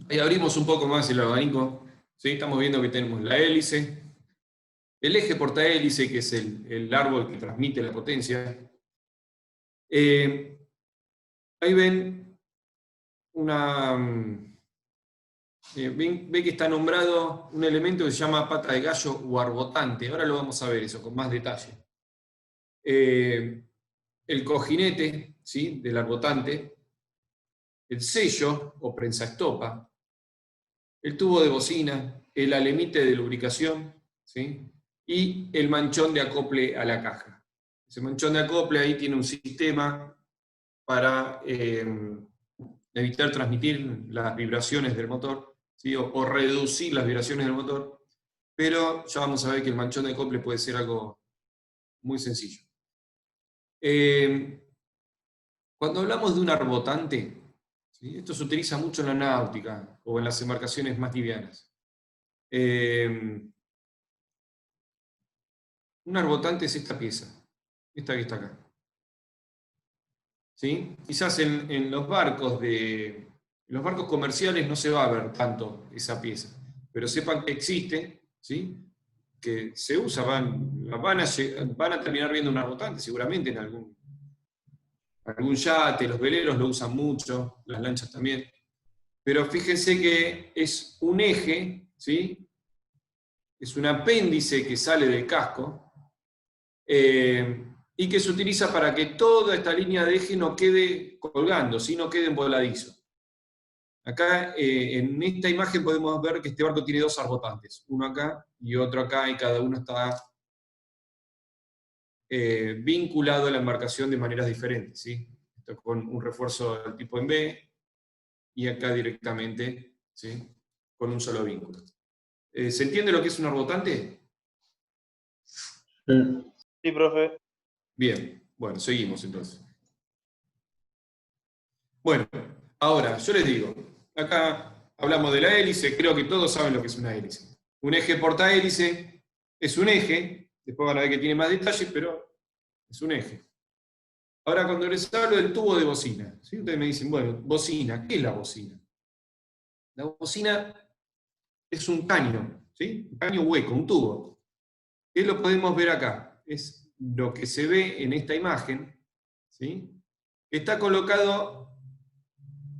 Ahí abrimos un poco más el abanico. ¿Sí? Estamos viendo que tenemos la hélice, el eje portahélice, que es el árbol que transmite la potencia. Ahí ven una... ve que está nombrado un elemento que se llama pata de gallo o arbotante. Ahora lo vamos a ver eso con más detalle. El cojinete, ¿sí? Del arbotante, el sello o prensaestopa, el tubo de bocina, el alemite de lubricación, ¿sí? Y el manchón de acople a la caja. Ese manchón de acople ahí tiene un sistema para evitar transmitir las vibraciones del motor, ¿sí? o reducir las vibraciones del motor, pero ya vamos a ver que el manchón de acople puede ser algo muy sencillo. Cuando hablamos de un arbotante, ¿sí? Esto se utiliza mucho en la náutica o en las embarcaciones más livianas. Un arbotante es esta pieza, esta que está acá. ¿Sí? Quizás en los barcos comerciales no se va a ver tanto esa pieza, pero sepan que existe, ¿sí? Que se usa, van a terminar viendo un arbotante seguramente en algún yate, los veleros lo usan mucho, las lanchas también. Pero fíjense que es un eje, ¿sí? Es un apéndice que sale del casco, y que se utiliza para que toda esta línea de eje no quede colgando, sino quede en voladizo. Acá en esta imagen podemos ver que este barco tiene dos arbotantes, uno acá y otro acá, y cada uno está vinculado a la embarcación de maneras diferentes, ¿sí? Esto con un refuerzo del tipo en B, y acá directamente, ¿sí? Con un solo vínculo. ¿Se entiende lo que es un arbotante? Sí, profe. Bien, bueno, seguimos entonces. Bueno, ahora, yo les digo, acá hablamos de la hélice, creo que todos saben lo que es una hélice. Un eje portahélice es un eje, después van a ver que tiene más detalles, pero es un eje. Ahora, cuando les hablo del tubo de bocina, ¿sí? Ustedes me dicen, bueno, bocina, ¿qué es la bocina? La bocina es un caño, ¿sí? Un caño hueco, un tubo. ¿Qué lo podemos ver acá? Es lo que se ve en esta imagen, ¿sí? Está colocado,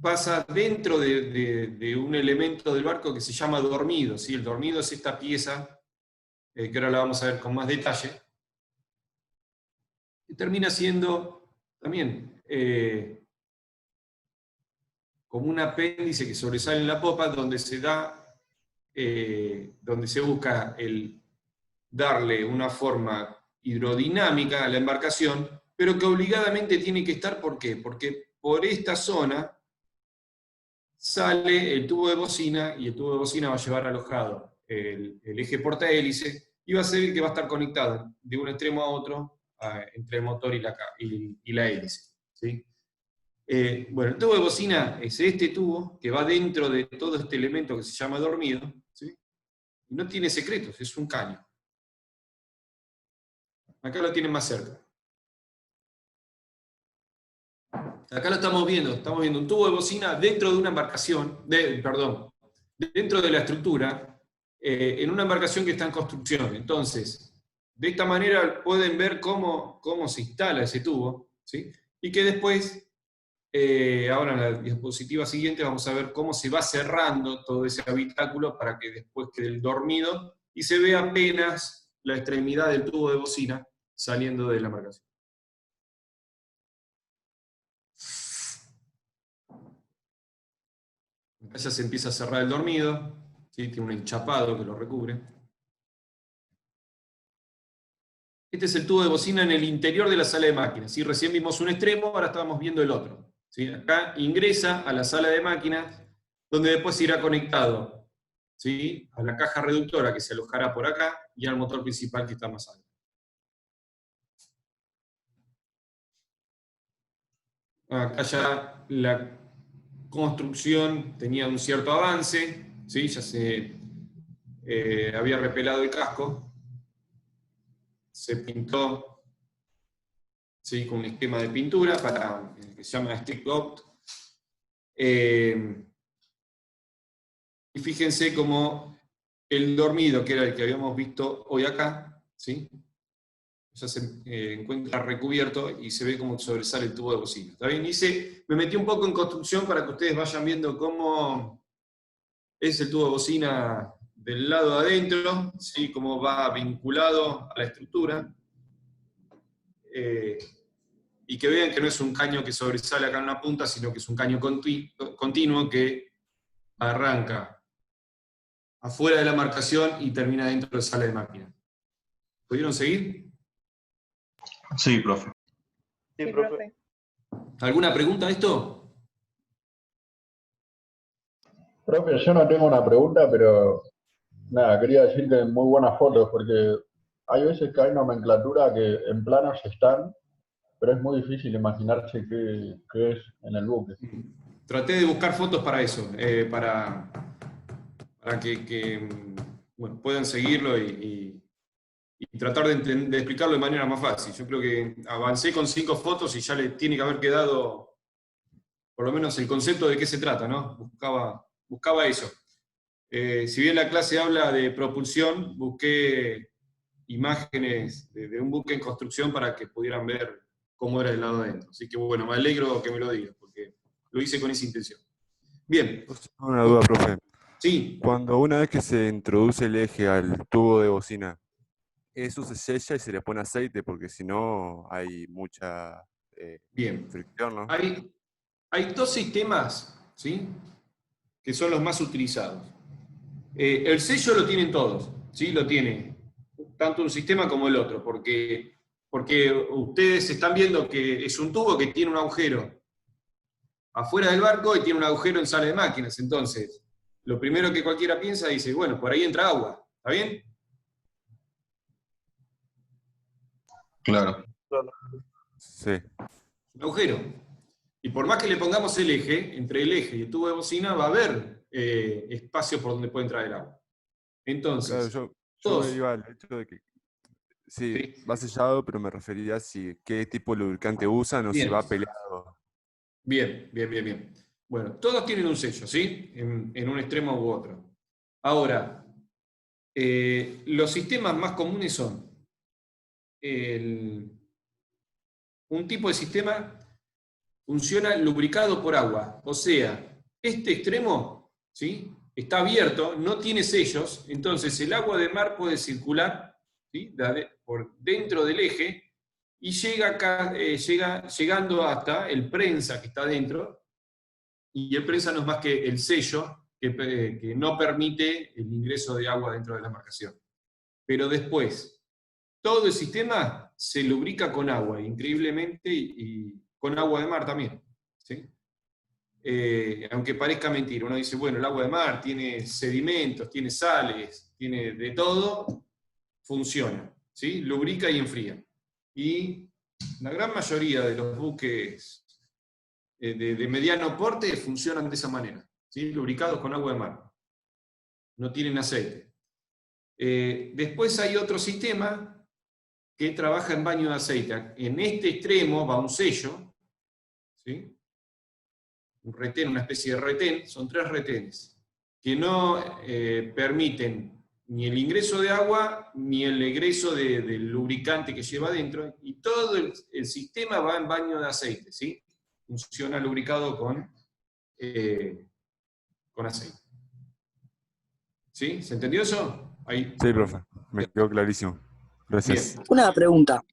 pasa dentro de un elemento del barco que se llama dormido, ¿sí? El dormido es esta pieza, que ahora la vamos a ver con más detalle, que termina siendo también como un apéndice que sobresale en la popa, donde donde se busca el darle una forma hidrodinámica a la embarcación, pero que obligadamente tiene que estar, ¿por qué? Porque por esta zona sale el tubo de bocina, y el tubo de bocina va a llevar alojado el eje portahélice, y va a ser el que va a estar conectado de un extremo a otro entre el motor y la hélice, ¿sí? Bueno, el tubo de bocina es este tubo que va dentro de todo este elemento que se llama dormido, ¿sí? Y no tiene secretos, es un caño. Acá lo tienen más cerca. Acá lo estamos viendo un tubo de bocina dentro de una embarcación, dentro de la estructura, en una embarcación que está en construcción. Entonces, de esta manera pueden ver cómo se instala ese tubo, ¿sí? Y que después, ahora en la diapositiva siguiente, vamos a ver cómo se va cerrando todo ese habitáculo para que después quede dormido y se vea apenas la extremidad del tubo de bocina saliendo de la embarcación. Acá ya se empieza a cerrar el dormido, ¿sí? Tiene un enchapado que lo recubre. Este es el tubo de bocina en el interior de la sala de máquinas, ¿sí? Recién vimos un extremo, ahora estamos viendo el otro, ¿sí? Acá ingresa a la sala de máquinas, donde después irá conectado, ¿sí? A la caja reductora que se alojará por acá y al motor principal que está más alto. Acá ya la construcción tenía un cierto avance, ¿sí? Ya se había repelado el casco, se pintó, ¿sí? Con un esquema de pintura que se llama Stick Out. Y fíjense cómo el dormido, que era el que habíamos visto hoy acá, ¿sí? Ya se encuentra recubierto y se ve cómo sobresale el tubo de bocina. ¿Está bien? Me metí un poco en construcción para que ustedes vayan viendo cómo es el tubo de bocina del lado de adentro, ¿sí? Cómo va vinculado a la estructura. Y que vean que no es un caño que sobresale acá en una punta, sino que es un caño continuo que arranca afuera de la marcación y termina dentro de la sala de máquina. ¿Pudieron seguir? Sí, profe. Sí, profe. ¿Alguna pregunta de esto? Profe, yo no tengo una pregunta, pero nada, quería decir que muy buenas fotos, porque hay veces que hay nomenclatura que en planos están, pero es muy difícil imaginarse qué es en el buque. Traté de buscar fotos para eso, para que bueno, puedan seguirlo y tratar de explicarlo de manera más fácil. Yo creo que avancé con 5 fotos y ya le tiene que haber quedado por lo menos el concepto de qué se trata, ¿no? Buscaba eso. Si bien la clase habla de propulsión, busqué imágenes de un buque en construcción para que pudieran ver cómo era el lado adentro. Así que bueno, me alegro que me lo digas, porque lo hice con esa intención. Bien. Una duda, profe. Sí. Cuando una vez que se introduce el eje al tubo de bocina, ¿eso se sella y se le pone aceite? Porque si no hay mucha Bien. fricción, ¿no? Hay 2 sistemas, ¿sí?, que son los más utilizados. El sello lo tienen todos, ¿sí? Lo tiene tanto un sistema como el otro, porque ustedes están viendo que es un tubo que tiene un agujero afuera del barco y tiene un agujero en sala de máquinas. Entonces, lo primero que cualquiera piensa dice, bueno, por ahí entra agua, ¿está bien? Claro. Sí. Un agujero. Y por más que le pongamos el eje, entre el eje y el tubo de bocina va a haber espacio por donde puede entrar el agua. Entonces, Claro, yo todos, iba al hecho de que sí, ¿sí? va sellado, pero me refería a qué tipo de lubricante usan o si Bien. va peleado. Bien. Bueno, todos tienen un sello, ¿sí? En un extremo u otro. Ahora, los sistemas más comunes son un tipo de sistema funciona lubricado por agua. O sea, este extremo, ¿sí?, está abierto, no tiene sellos, entonces el agua de mar puede circular, ¿sí?, por dentro del eje y llegando hasta el prensa que está dentro, y el prensa no es más que el sello que no permite el ingreso de agua dentro de la embarcación. Pero después, todo el sistema se lubrica con agua, increíblemente, y con agua de mar también, ¿sí? Aunque parezca mentira, uno dice, bueno, el agua de mar tiene sedimentos, tiene sales, tiene de todo, funciona, ¿sí? Lubrica y enfría. Y la gran mayoría de los buques de mediano porte funcionan de esa manera, ¿sí? Lubricados con agua de mar. No tienen aceite. Después hay otro sistema que trabaja en baño de aceite. En este extremo va un sello, ¿sí?, un retén, una especie de retén, son 3 retenes, que no permiten ni el ingreso de agua ni el egreso del lubricante que lleva adentro, y todo el sistema va en baño de aceite, ¿sí? Funciona lubricado con aceite. ¿Sí? ¿Se entendió eso? Ahí. Sí, profe, me quedó clarísimo. Gracias. Bien. Una pregunta.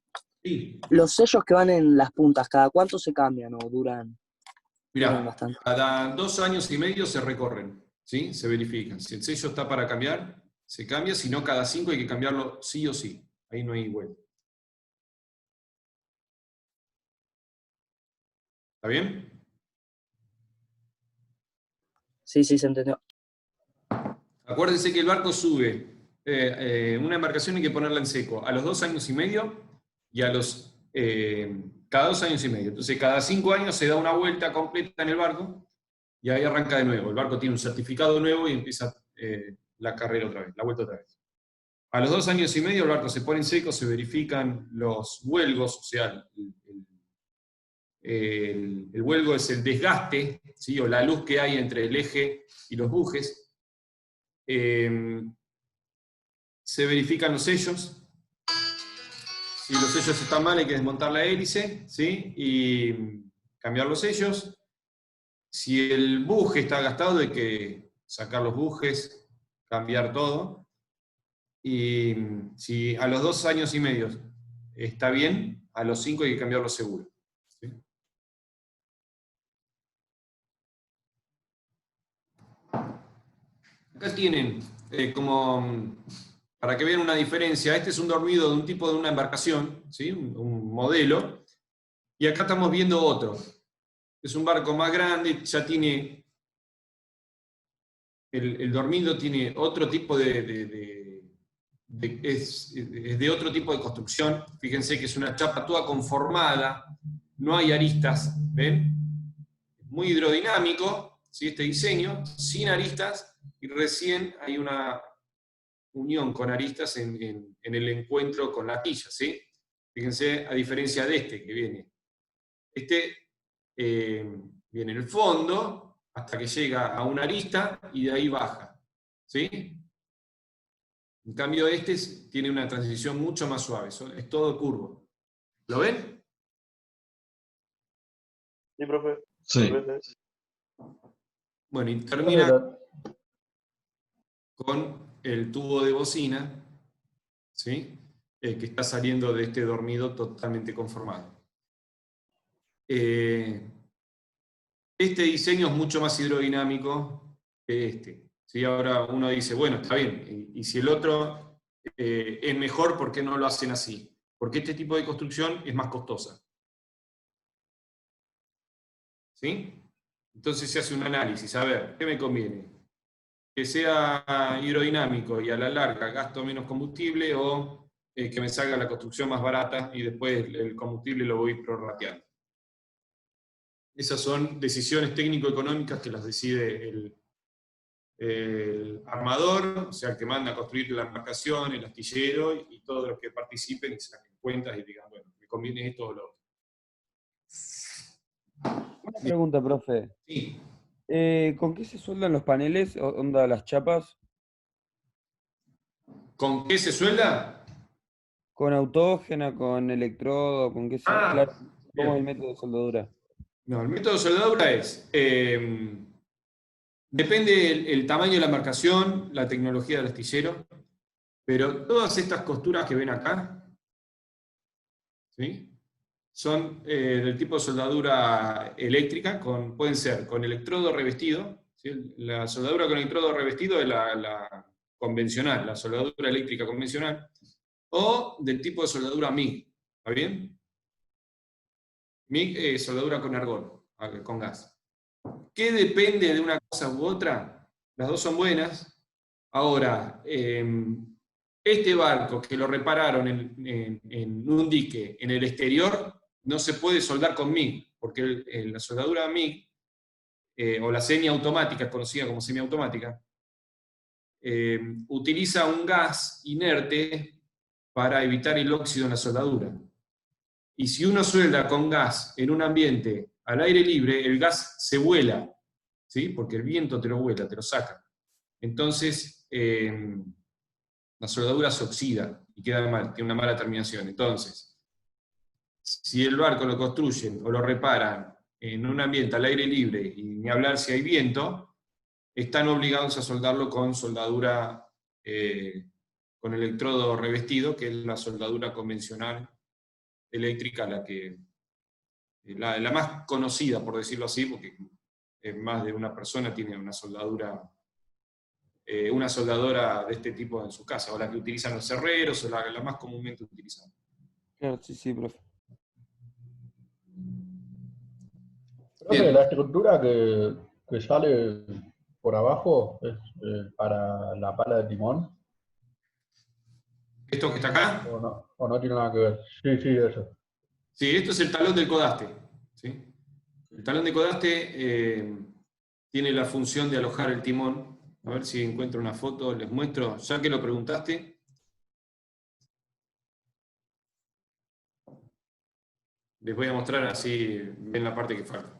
Sí. ¿Los sellos que van en las puntas, cada cuánto se cambian o duran Mirá, bastante? cada 2 años y medio se recorren, ¿sí? Se verifican. Si el sello está para cambiar, se cambia, si no, cada 5 hay que cambiarlo sí o sí. Ahí no hay vuelta. ¿Está bien? Sí, se entendió. Acuérdense que el barco sube. Una embarcación hay que ponerla en seco a los 2 años y medio y cada 2 años y medio. Entonces, cada 5 años se da una vuelta completa en el barco y ahí arranca de nuevo. El barco tiene un certificado nuevo y empieza la carrera otra vez, la vuelta otra vez. A los 2 años y medio el barco se pone en seco, se verifican los huelgos, o sea, el huelgo es el desgaste, ¿sí?, o la luz que hay entre el eje y los bujes. se verifican los sellos. Si los sellos están mal, hay que desmontar la hélice, ¿sí? Y cambiar los sellos. Si el buje está gastado, hay que sacar los bujes, cambiar todo. Y si a los 2 años y medio está bien, a los 5 hay que cambiarlo seguro. ¿Sí? Acá tienen como para que vean una diferencia. Este es un dormido de un tipo de una embarcación, ¿sí? Un modelo, y acá estamos viendo otro. Es un barco más grande, ya tiene, el dormido tiene otro tipo es de otro tipo de construcción. Fíjense que es una chapa toda conformada, no hay aristas, ¿ven? Muy hidrodinámico, ¿sí? Este diseño, sin aristas, y recién hay una unión con aristas en el encuentro con la quilla, ¿sí? Fíjense, a diferencia de este que viene. Este viene en el fondo hasta que llega a una arista y de ahí baja, ¿sí? En cambio este tiene una transición mucho más suave, es todo curvo. ¿Lo ven? Sí, profe. Sí. Bueno, y Profe, termina con el tubo de bocina, ¿sí? Que está saliendo de este dormido totalmente conformado. Este diseño es mucho más hidrodinámico que este, ¿sí? Ahora uno dice, bueno, está bien, y si el otro es mejor, ¿por qué no lo hacen así? Porque este tipo de construcción es más costosa. ¿Sí? Entonces se hace un análisis, a ver, ¿qué me conviene? Que sea hidrodinámico y a la larga gasto menos combustible, o que me salga la construcción más barata y después el combustible lo voy prorrateando. Esas son decisiones técnico-económicas que las decide el armador, o sea, el que manda a construir la embarcación, el astillero y todos los que participen y saquen cuentas y digan, bueno, me conviene esto o lo otro. Una pregunta, profe. Sí. ¿Con qué se sueldan los paneles, onda las chapas? ¿Con qué se suelda? ¿Con autógena, con electrodo, con qué se...? Claro, ¿cómo es el Bien. método de soldadura? No, el método de soldadura es, depende el tamaño de la embarcación, la tecnología del astillero, pero todas estas costuras que ven acá, ¿sí? Son del tipo de soldadura eléctrica, pueden ser con electrodo revestido, ¿sí? La soldadura con electrodo revestido es la convencional, la soldadura eléctrica convencional, o del tipo de soldadura MIG, ¿está bien? MIG es soldadura con argón, con gas. ¿Qué depende de una cosa u otra? Las dos son buenas. Ahora, este barco que lo repararon en un dique en el exterior, no se puede soldar con MIG, porque la soldadura MIG, o la semiautomática, conocida como semiautomática, utiliza un gas inerte para evitar el óxido en la soldadura. Y si uno suelda con gas en un ambiente al aire libre, el gas se vuela, ¿sí? Porque el viento te lo vuela, te lo saca. Entonces, la soldadura se oxida y queda mal, tiene una mala terminación. Entonces, si el barco lo construyen o lo reparan en un ambiente al aire libre, y ni hablar si hay viento, están obligados a soldarlo con soldadura con electrodo revestido, que es la soldadura convencional eléctrica, la más conocida, por decirlo así, porque más de una persona tiene una soldadura, una soldadora de este tipo en su casa, o la que utilizan los herreros, o la más comúnmente utilizada. Claro, sí, profe. Profe, Bien. la estructura que sale por abajo es para la pala de timón, ¿Esto que está acá? o no tiene nada que ver. Sí, sí, eso. Sí, esto es el talón del codaste, ¿sí? El talón de codaste tiene la función de alojar el timón. A ver si encuentro una foto, les muestro, ya que lo preguntaste. Les voy a mostrar así ven la parte que falta.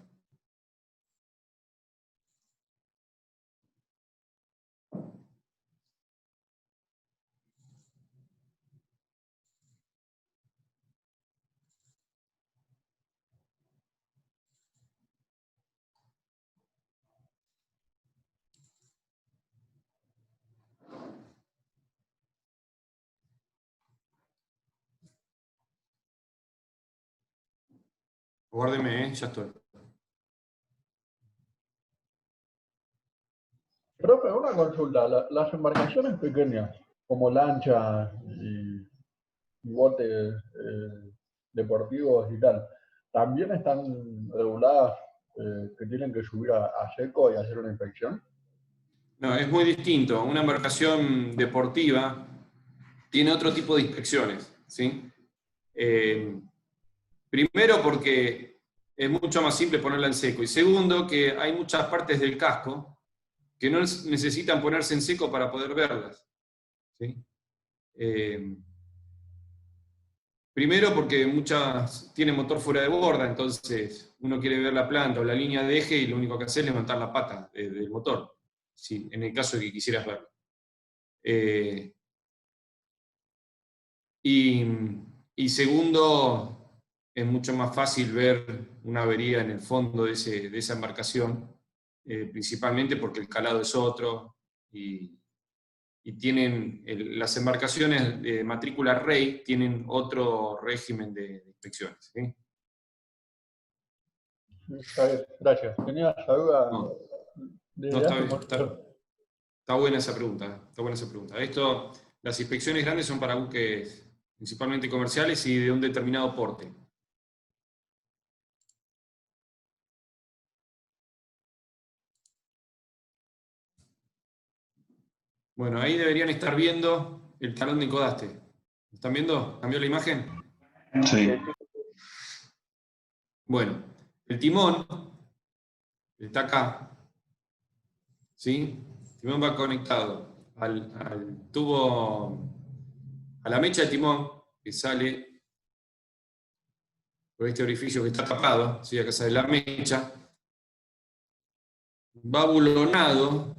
Guárdeme, ya estoy. Profe, una consulta. Las embarcaciones pequeñas, como lanchas y botes deportivos y tal, ¿también están reguladas que tienen que subir a seco y hacer una inspección? No, es muy distinto. Una embarcación deportiva tiene otro tipo de inspecciones, ¿sí? Primero porque es mucho más simple ponerla en seco. Y segundo, que hay muchas partes del casco que no necesitan ponerse en seco para poder verlas, ¿sí? Primero porque muchas tienen motor fuera de borda, entonces uno quiere ver la planta o la línea de eje y lo único que hacer es levantar la pata del motor, ¿sí? En el caso de que quisieras verlo. Y segundo, es mucho más fácil ver una avería en el fondo de esa embarcación, principalmente porque el calado es otro, y tienen, las embarcaciones de matrícula Rey tienen otro régimen de inspecciones, ¿sí? Está bien, gracias. Tenía esa duda No, desde hace mucho. está buena esa pregunta, está buena esa pregunta. Las inspecciones grandes son para buques principalmente comerciales y de un determinado porte. Bueno, ahí deberían estar viendo el talón de encodaste. ¿Lo están viendo? ¿Cambió la imagen? Sí. Bueno, el timón está acá, ¿sí? El timón va conectado al tubo, a la mecha de timón que sale por este orificio que está tapado, ¿sí? Acá sale la mecha, va bulonado,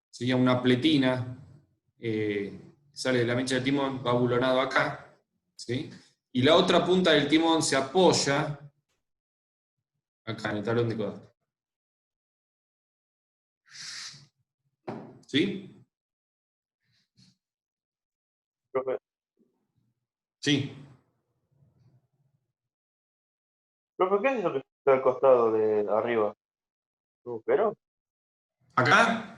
sería una pletina, sale de la mecha del timón, va bulonado acá, ¿sí? Y la otra punta del timón se apoya acá en el talón de codaste. ¿Sí? Profe, Sí. profe, ¿qué es eso que está al costado de arriba? ¿Un agujero? ¿Acá?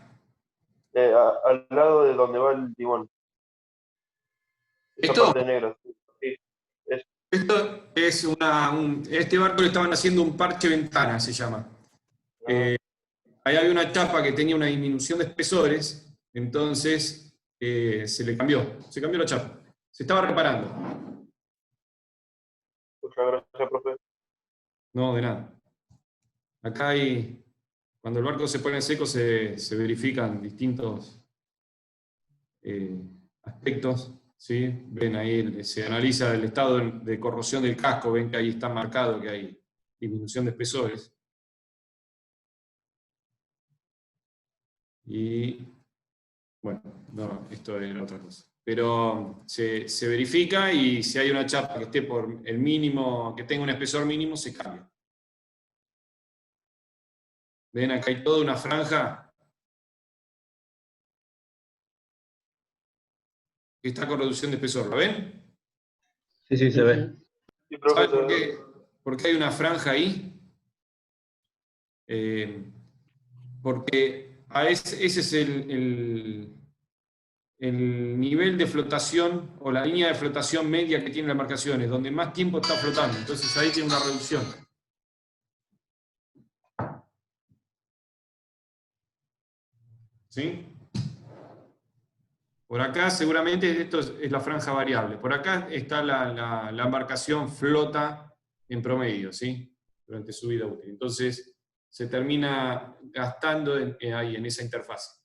Al lado de donde va el timón. Esa Esto, parte negra. Sí, es, esto es este barco le estaban haciendo un parche ventana, se llama. Ahí había una chapa que tenía una disminución de espesores, entonces se cambió la chapa. Se estaba reparando. muchas gracias, profe. No, de nada. Acá cuando el barco se pone en seco se verifican distintos aspectos, ¿sí? Ven ahí, se analiza el estado de corrosión del casco, ven que ahí está marcado que hay disminución de espesores. Y bueno, no, esto era otra cosa. Pero se verifica y si hay una chapa que esté por el mínimo, que tenga un espesor mínimo, se cambia. Ven, acá hay toda una franja que está con reducción de espesor, ¿la ven? Sí, sí, se ve. Sí, profe, ¿Saben por qué hay una franja ahí? Porque ese es el nivel de flotación o la línea de flotación media que tiene la embarcación, es donde más tiempo está flotando. Entonces ahí tiene una reducción. ¿Sí? Por acá seguramente esto es la franja variable. Por acá está la embarcación flota en promedio, ¿sí? Durante su vida útil. Entonces se termina gastando ahí en esa interfaz.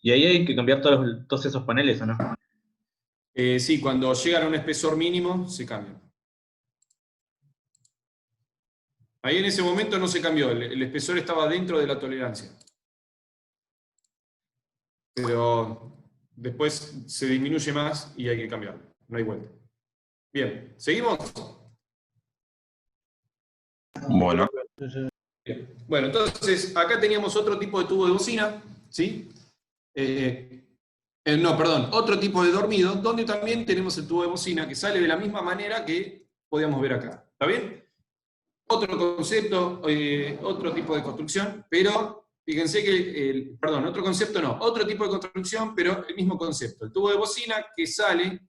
Y ahí hay que cambiar todos esos paneles, ¿o no? Sí, cuando llegan a un espesor mínimo, se cambian. Ahí en ese momento no se cambió, el espesor estaba dentro de la tolerancia. Pero después se disminuye más y hay que cambiarlo, no hay vuelta. Bien, ¿seguimos? Bueno. Bien. Bueno, entonces acá teníamos otro tipo de tubo de bocina, ¿sí? No, perdón, otro tipo de dormido, donde también tenemos el tubo de bocina que sale de la misma manera que podíamos ver acá. ¿Está bien? otro concepto, otro tipo de construcción, pero fíjense que, otro concepto no, otro tipo de construcción, pero el mismo concepto. El tubo de bocina que sale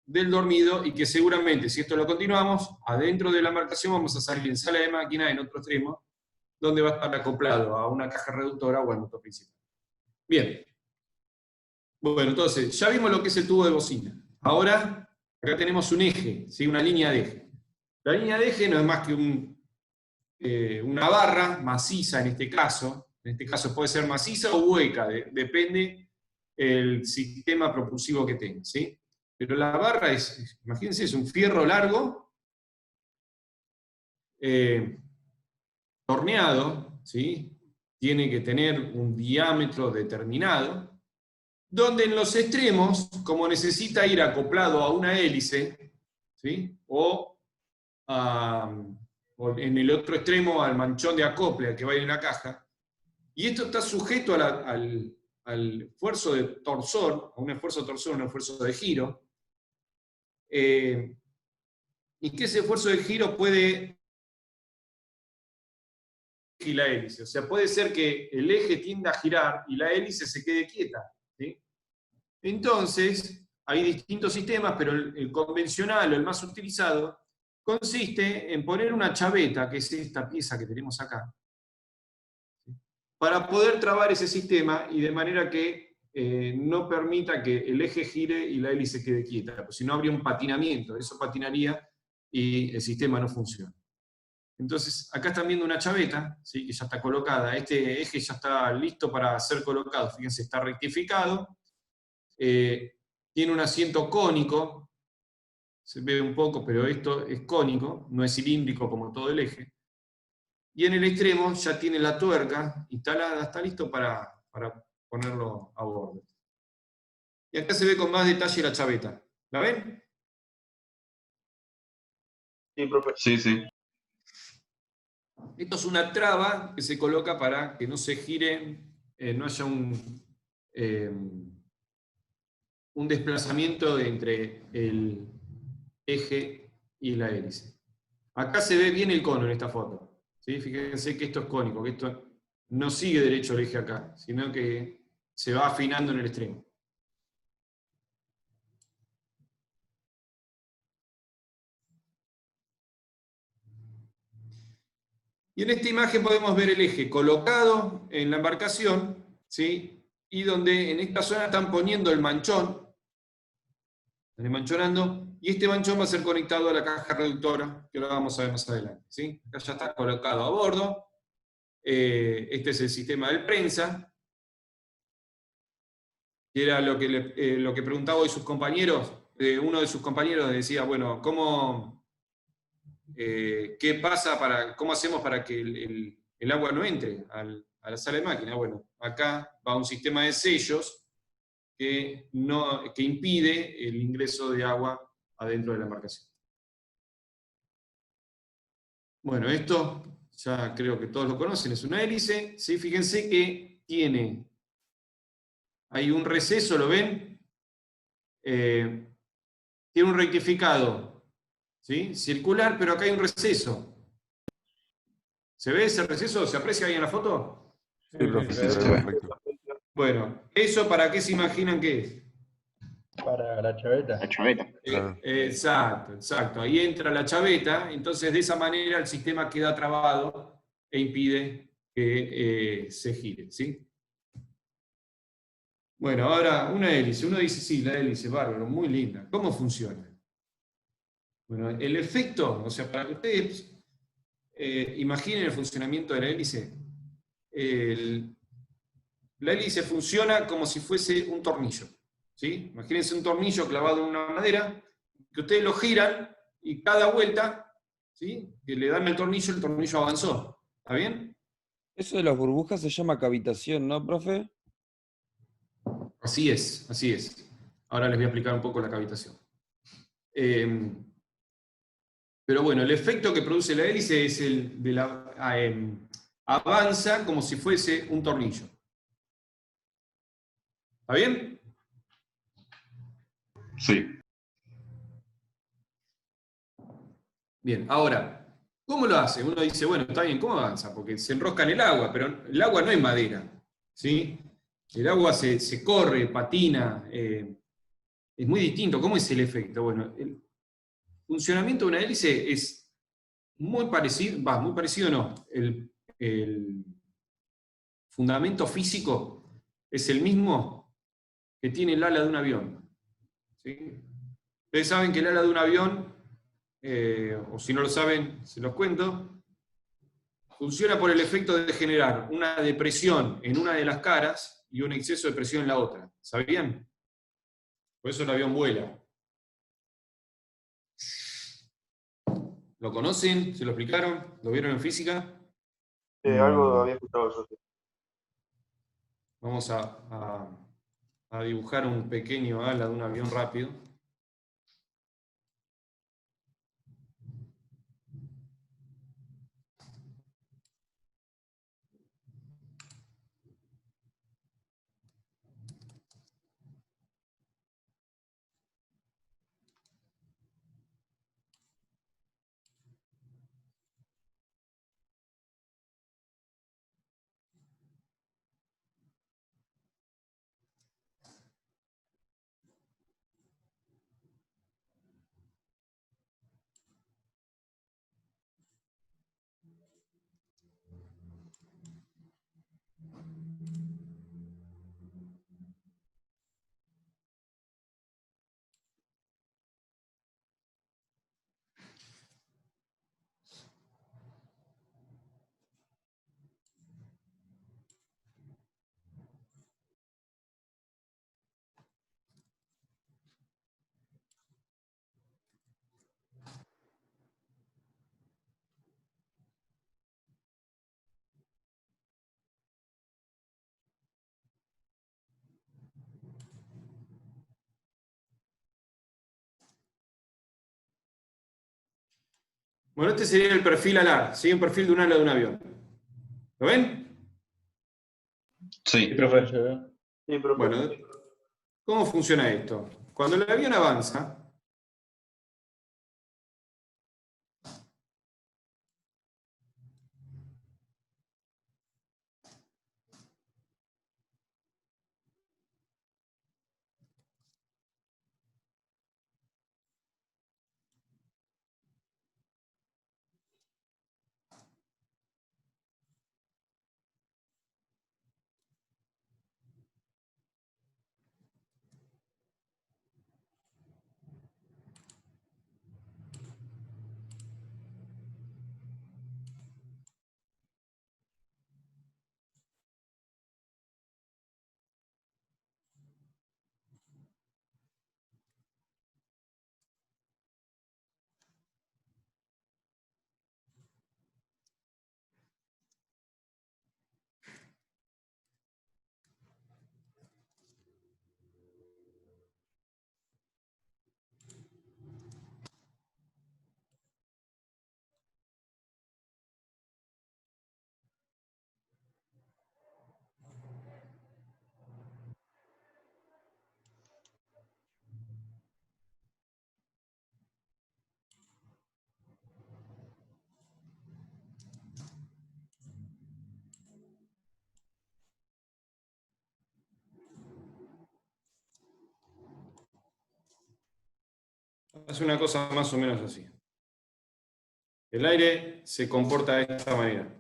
del dormido y que seguramente, si esto lo continuamos, adentro de la embarcación vamos a salir en sala de máquina, en otro extremo, donde va a estar acoplado a una caja reductora o al motor principal. Bien. Bueno, entonces, ya vimos lo que es el tubo de bocina. Ahora, acá tenemos un eje, ¿sí? Una línea de eje. La línea de eje no es más que una barra maciza en este caso. En este caso puede ser maciza o hueca, depende el sistema propulsivo que tenga, ¿sí? Pero la barra es, imagínense, es un fierro largo, torneado, ¿sí? Tiene que tener un diámetro determinado, donde en los extremos, como necesita ir acoplado a una hélice, ¿sí? O en el otro extremo al manchón de acople al que va a ir en la caja, y esto está sujeto al esfuerzo de torsor, a un esfuerzo de torsor, un esfuerzo de giro, y que ese esfuerzo de giro puede girar la hélice. O sea, puede ser que el eje tienda a girar y la hélice se quede quieta, ¿sí? Entonces, hay distintos sistemas, pero el convencional o el más utilizado consiste en poner una chaveta, que es esta pieza que tenemos acá, ¿sí? Para poder trabar ese sistema y de manera que no permita que el eje gire y la hélice quede quieta, porque si no habría un patinamiento, eso patinaría y el sistema no funciona. Entonces, acá están viendo una chaveta, ¿sí? Que ya está colocada, este eje ya está listo para ser colocado, fíjense, está rectificado, tiene un asiento cónico, se ve un poco, pero esto es cónico, no es cilíndrico como todo el eje, y en el extremo ya tiene la tuerca instalada, está listo para ponerlo a bordo. Y acá se ve con más detalle la chaveta. ¿La ven? Sí, profe. Sí, sí. Esto es una traba que se coloca para que no se gire, no haya un desplazamiento entre el eje y la hélice. Acá se ve bien el cono en esta foto, ¿sí? Fíjense que esto es cónico, que esto no sigue derecho el eje acá, sino que se va afinando en el extremo. Y en esta imagen podemos ver el eje colocado en la embarcación, ¿sí? Y donde en esta zona están poniendo el manchón, están enmanchonando, y este manchón va a ser conectado a la caja reductora, que lo vamos a ver más adelante, ¿sí? Acá ya está colocado a bordo. Este es el sistema del prensa, que era lo que preguntaba hoy sus compañeros. Uno de sus compañeros decía, bueno, ¿qué pasa cómo hacemos para que el agua no entre a la sala de máquina? Bueno, acá va un sistema de sellos que impide el ingreso de agua adentro de la embarcación. Bueno, esto ya creo que todos lo conocen, es una hélice, ¿sí? Fíjense que hay un receso, ¿lo ven? Tiene un rectificado, ¿sí? Circular, pero acá hay un receso. ¿Se ve ese receso? ¿Se aprecia ahí en la foto? Sí, profe, Sí, se se ve ve. perfecto. Bueno, ¿eso para qué se imaginan que es? Para la chaveta. La chaveta. Claro. Exacto. Ahí entra la chaveta, entonces de esa manera el sistema queda trabado e impide que se gire, ¿sí? Bueno, ahora una hélice. Uno dice, sí, la hélice, bárbaro, muy linda. ¿Cómo funciona? Bueno, el efecto, o sea, para que ustedes imaginen el funcionamiento de la hélice, la hélice funciona como si fuese un tornillo, ¿sí? Imagínense un tornillo clavado en una madera, que ustedes lo giran y cada vuelta, ¿sí? Que le dan el tornillo avanzó. ¿Está bien? Eso de las burbujas se llama cavitación, ¿no, profe? Así es, así es. Ahora les voy a explicar un poco la cavitación. Pero bueno, el efecto que produce la hélice es el de avanza como si fuese un tornillo. ¿Está bien? Sí. Bien, ahora, ¿Cómo lo hace? Uno dice, bueno, está bien, ¿cómo avanza? Porque se enrosca en el agua, pero el agua no es madera, ¿sí? El agua se corre, patina, es muy distinto. ¿Cómo es el efecto? Bueno, el funcionamiento de una hélice es muy parecido, muy parecido no, el fundamento físico es el mismo que tiene el ala de un avión, ¿sí? Ustedes saben que el ala de un avión, o si no lo saben, se los cuento, funciona por el efecto de generar una depresión en una de las caras y un exceso de presión en la otra. ¿Sabían? Por eso el avión vuela. ¿Lo conocen? ¿Se lo explicaron? ¿Lo vieron en física? Algo había escuchado yo. Sí. Vamos a dibujar un pequeño ala de un avión rápido. Bueno, este sería el perfil alar, ¿sí? Un perfil de un ala de un avión. ¿Lo ven? Sí. Sí, profe. Sí, profe. Bueno, ¿cómo funciona esto? Cuando el avión avanza, hace una cosa más o menos así. El aire se comporta de esta manera.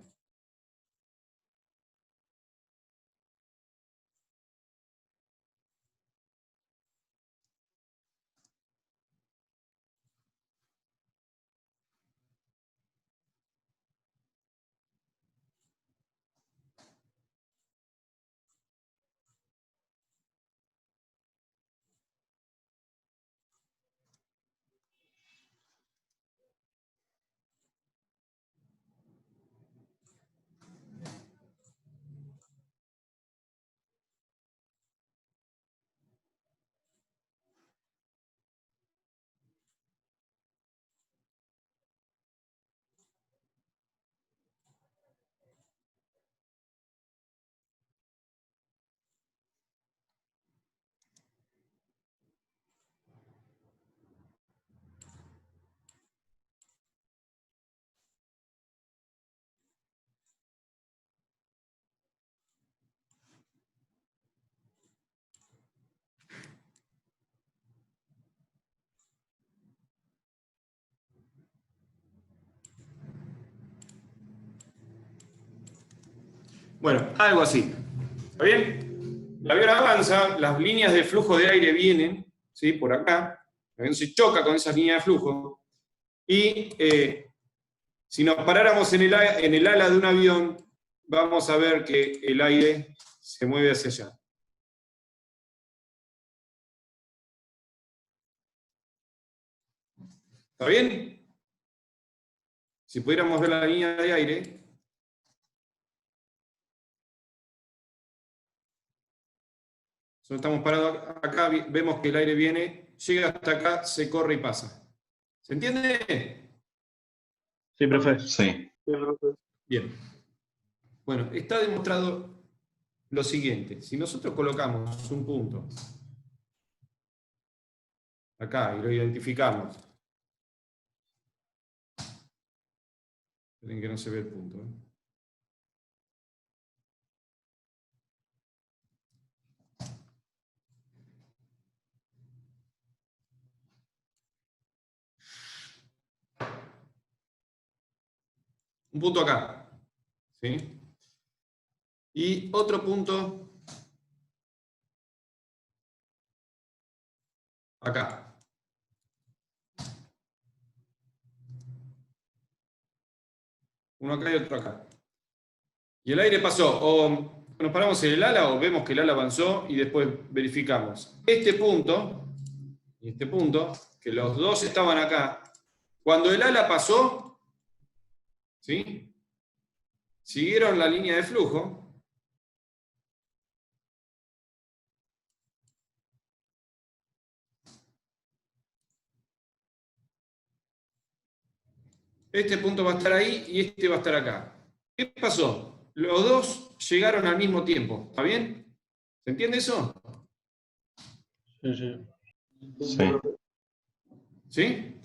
Bueno, algo así. ¿Está bien? El avión avanza, las líneas de flujo de aire vienen, ¿sí? Por acá. El avión se choca con esas líneas de flujo. Y si nos paráramos en el ala de un avión, vamos a ver que el aire se mueve hacia allá. ¿Está bien? Si pudiéramos ver la línea de aire, nosotros estamos parados acá, vemos que el aire viene, llega hasta acá, se corre y pasa. ¿Se entiende? Sí, profe. Sí. Sí, profe. Bien. Bueno, está demostrado lo siguiente. Si nosotros colocamos un punto acá y lo identificamos, miren que no se ve el punto. Un punto acá. ¿Sí? Y otro punto acá. Uno acá y otro acá. Y el aire pasó, o nos paramos en el ala o vemos que el ala avanzó y después verificamos. Este punto y este punto, que los dos estaban acá, cuando el ala pasó, ¿sí? Siguieron la línea de flujo. Este punto va a estar ahí y este va a estar acá. ¿Qué pasó? Los dos llegaron al mismo tiempo. ¿Está bien? ¿Se entiende eso? Sí, sí. Sí. ¿Sí?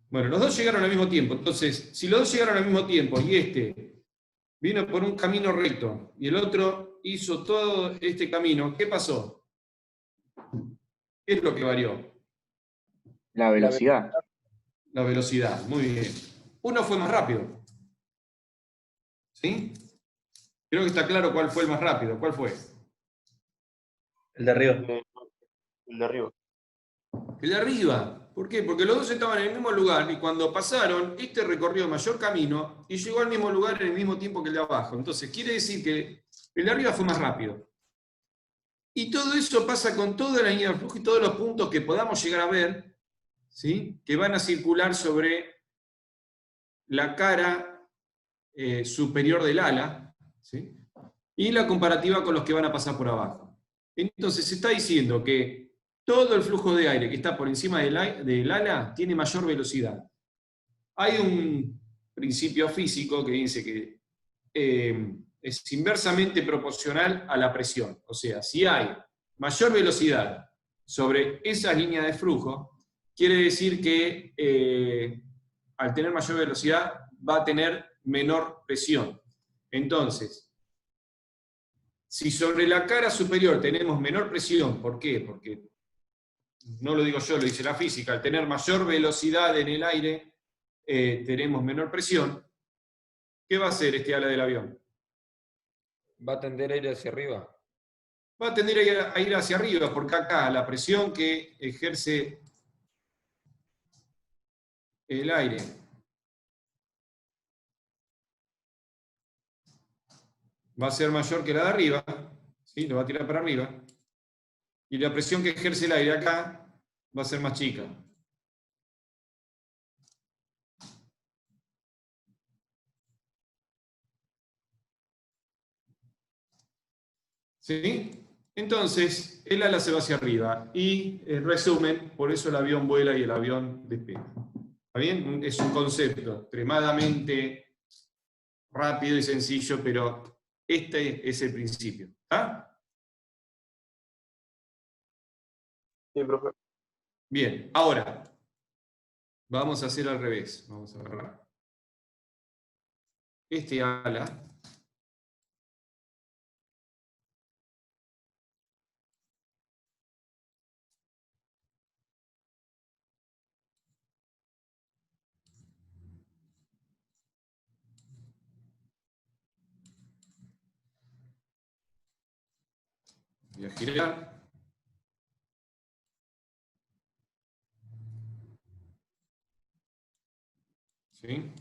Bueno, los dos llegaron al mismo tiempo. Entonces, si los dos llegaron al mismo tiempo y este vino por un camino recto y el otro hizo todo este camino, ¿qué pasó? ¿Qué es lo que varió? La velocidad. La velocidad. Muy bien. Uno fue más rápido. ¿Sí? Creo que está claro cuál fue el más rápido. ¿Cuál fue? El de arriba. El de arriba. El de arriba. ¿Por qué? Porque los dos estaban en el mismo lugar y cuando pasaron, este recorrió mayor camino y llegó al mismo lugar en el mismo tiempo que el de abajo. Entonces, quiere decir que el de arriba fue más rápido. Y todo eso pasa con toda la línea de flujo y todos los puntos que podamos llegar a ver, ¿sí? Que van a circular sobre la cara superior del ala, ¿sí? Y la comparativa con los que van a pasar por abajo. Entonces, se está diciendo que todo el flujo de aire que está por encima del ala tiene mayor velocidad. Hay un principio físico que dice que es inversamente proporcional a la presión. O sea, si hay mayor velocidad sobre esa línea de flujo, quiere decir que al tener mayor velocidad va a tener menor presión. Entonces, si sobre la cara superior tenemos menor presión, ¿por qué? Porque no lo digo yo, lo dice la física, al tener mayor velocidad en el aire, tenemos menor presión. ¿Qué va a hacer este ala del avión? Va a tender a ir hacia arriba. Va a tender a ir hacia arriba, porque acá la presión que ejerce el aire va a ser mayor que la de arriba, ¿sí? Lo va a tirar para arriba, y la presión que ejerce el aire acá va a ser más chica. ¿Sí? Entonces, el ala se va hacia arriba, y en resumen, por eso el avión vuela y el avión despega. ¿Está bien? Es un concepto extremadamente rápido y sencillo, pero este es el principio. ¿Está? Sí, profe. Bien, ahora vamos a hacer al revés. Vamos a agarrar este ala. Voy a girar. ¿Sí?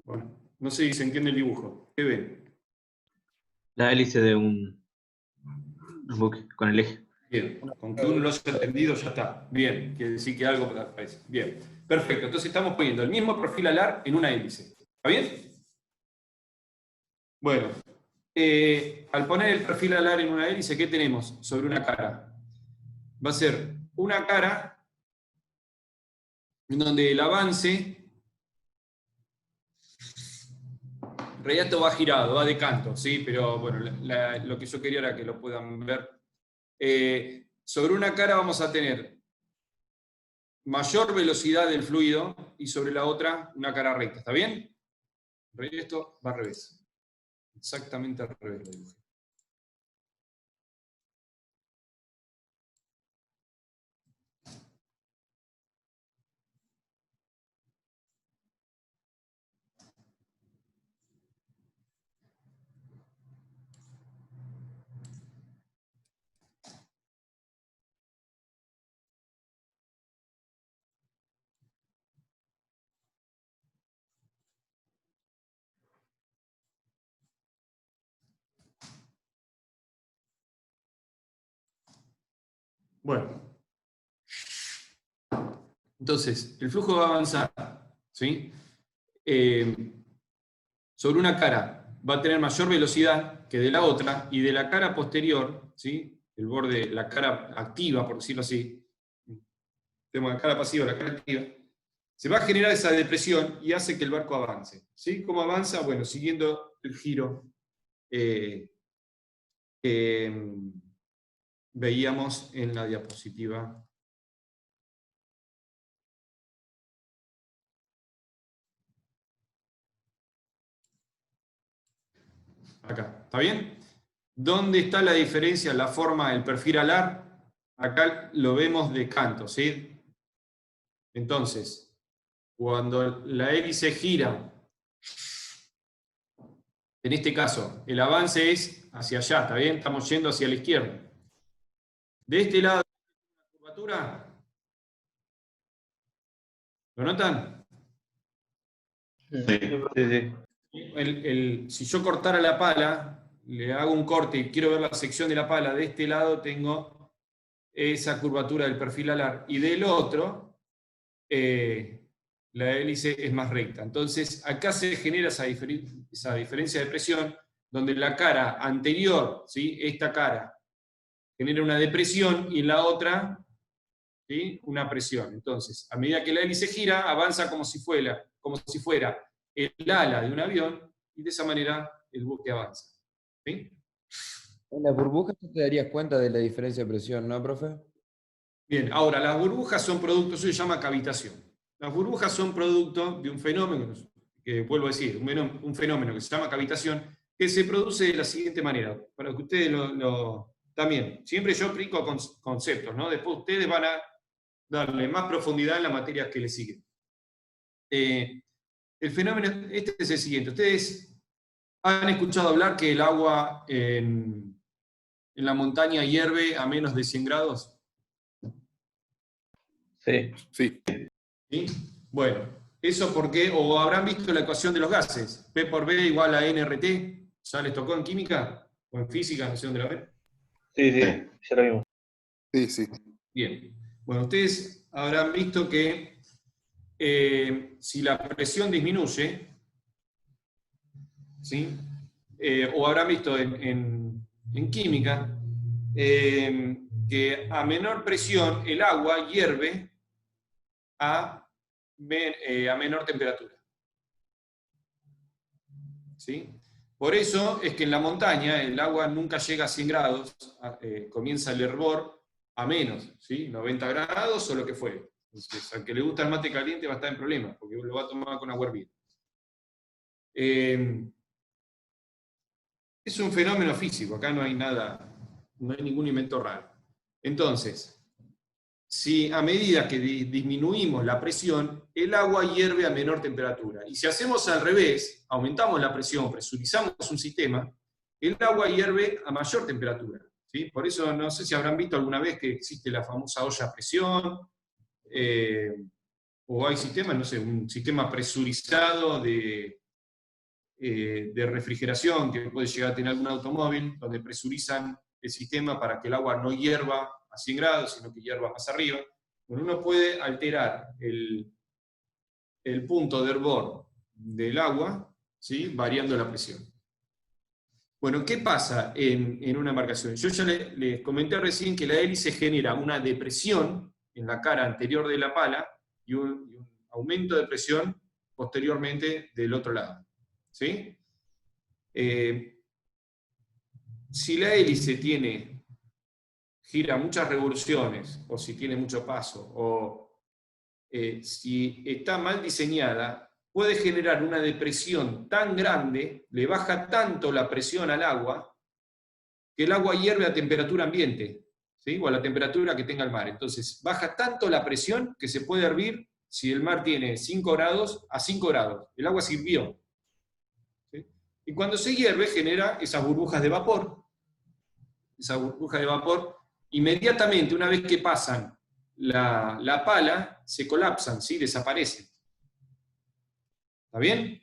Bueno, no sé si se entiende el dibujo. ¿Qué ven? La hélice de un buque con el eje. Bien, con que uno lo haya entendido ya está. Bien, quiere decir que algo parece. Bien, perfecto. Entonces estamos poniendo el mismo perfil alar en una hélice. ¿Está bien? Bueno, al poner el perfil alar en una hélice, ¿qué tenemos sobre una cara? Va a ser una cara en donde el avance, en realidad esto va girado, va de canto, ¿sí? Pero bueno, lo que yo quería era que lo puedan ver. Sobre una cara vamos a tener mayor velocidad del fluido y sobre la otra una cara recta, ¿está bien? Esto va al revés. Exactamente al revés lo dibujé. Bueno. Entonces, el flujo va a avanzar, ¿sí? Sobre una cara va a tener mayor velocidad que de la otra, y de la cara posterior, ¿sí? El borde, la cara activa, por decirlo así, tenemos la cara pasiva, la cara activa, se va a generar esa depresión y hace que el barco avance, ¿sí? ¿Cómo avanza? Bueno, siguiendo el giro que veíamos en la diapositiva. Acá, ¿está bien? ¿Dónde está la diferencia en la forma del perfil alar? Acá lo vemos de canto, ¿sí? Entonces, cuando la hélice gira, en este caso, el avance es hacia allá, ¿está bien? Estamos yendo hacia la izquierda. De este lado, la curvatura, ¿lo notan? Sí. Si yo cortara la pala, le hago un corte y quiero ver la sección de la pala, de este lado tengo esa curvatura del perfil alar, y del otro, la hélice es más recta. Entonces, acá se genera esa diferencia de presión, donde la cara anterior, ¿sí? Esta cara, genera una depresión, y en la otra, ¿sí? Una presión. Entonces, a medida que la hélice gira, avanza como si fuera el ala de un avión, y de esa manera el buque avanza. ¿Sí? En las burbujas tú te darías cuenta de la diferencia de presión, ¿no, profe? Bien, ahora, las burbujas son producto, eso se llama cavitación. Las burbujas son producto de un fenómeno, que vuelvo a decir, un fenómeno que se llama cavitación, que se produce de la siguiente manera, para que ustedes también, siempre yo explico conceptos, ¿no? Después ustedes van a darle más profundidad en las materias que les siguen. El fenómeno, este es el siguiente. Ustedes han escuchado hablar que el agua en la montaña hierve a menos de 100 grados. Sí. Sí. ¿Sí? Bueno, eso porque, o habrán visto la ecuación de los gases, P por B igual a nRT, ¿ya les tocó en química? O en física, no sé dónde la ven. Sí, ya lo vimos. Sí, sí. Bien. Bueno, ustedes habrán visto que si la presión disminuye, ¿sí? O habrán visto en química, que a menor presión el agua hierve a menor temperatura. ¿Sí? Por eso es que en la montaña el agua nunca llega a 100 grados, comienza el hervor a menos, ¿sí? 90 grados o lo que fuere. Entonces, al que le gusta el mate caliente va a estar en problemas, porque lo va a tomar con agua hervida. Es un fenómeno físico, acá no hay nada, no hay ningún invento raro. Entonces, si a medida que disminuimos la presión, el agua hierve a menor temperatura. Y si hacemos al revés, aumentamos la presión, presurizamos un sistema, el agua hierve a mayor temperatura. ¿Sí? Por eso no sé si habrán visto alguna vez que existe la famosa olla a presión, o hay sistemas, no sé, un sistema presurizado de refrigeración que puede llegar a tener algún automóvil, donde presurizan el sistema para que el agua no hierva a 100 grados, sino que hierva más arriba. Bueno, uno puede alterar el punto de hervor del agua, ¿sí? Variando la presión. Bueno, ¿qué pasa en una embarcación? Yo ya les comenté recién que la hélice genera una depresión en la cara anterior de la pala y un aumento de presión posteriormente del otro lado. ¿Sí? Si la hélice gira muchas revoluciones, o si tiene mucho paso, o si está mal diseñada, puede generar una depresión tan grande, le baja tanto la presión al agua, que el agua hierve a temperatura ambiente, ¿sí? O a la temperatura que tenga el mar. Entonces, baja tanto la presión que se puede hervir, si el mar tiene 5 grados, a 5 grados. El agua se hirvió. ¿Sí? Y cuando se hierve, genera esas burbujas de vapor. Esas burbujas de vapor, inmediatamente, una vez que pasan la pala, se colapsan, ¿sí? Desaparecen. ¿Está bien?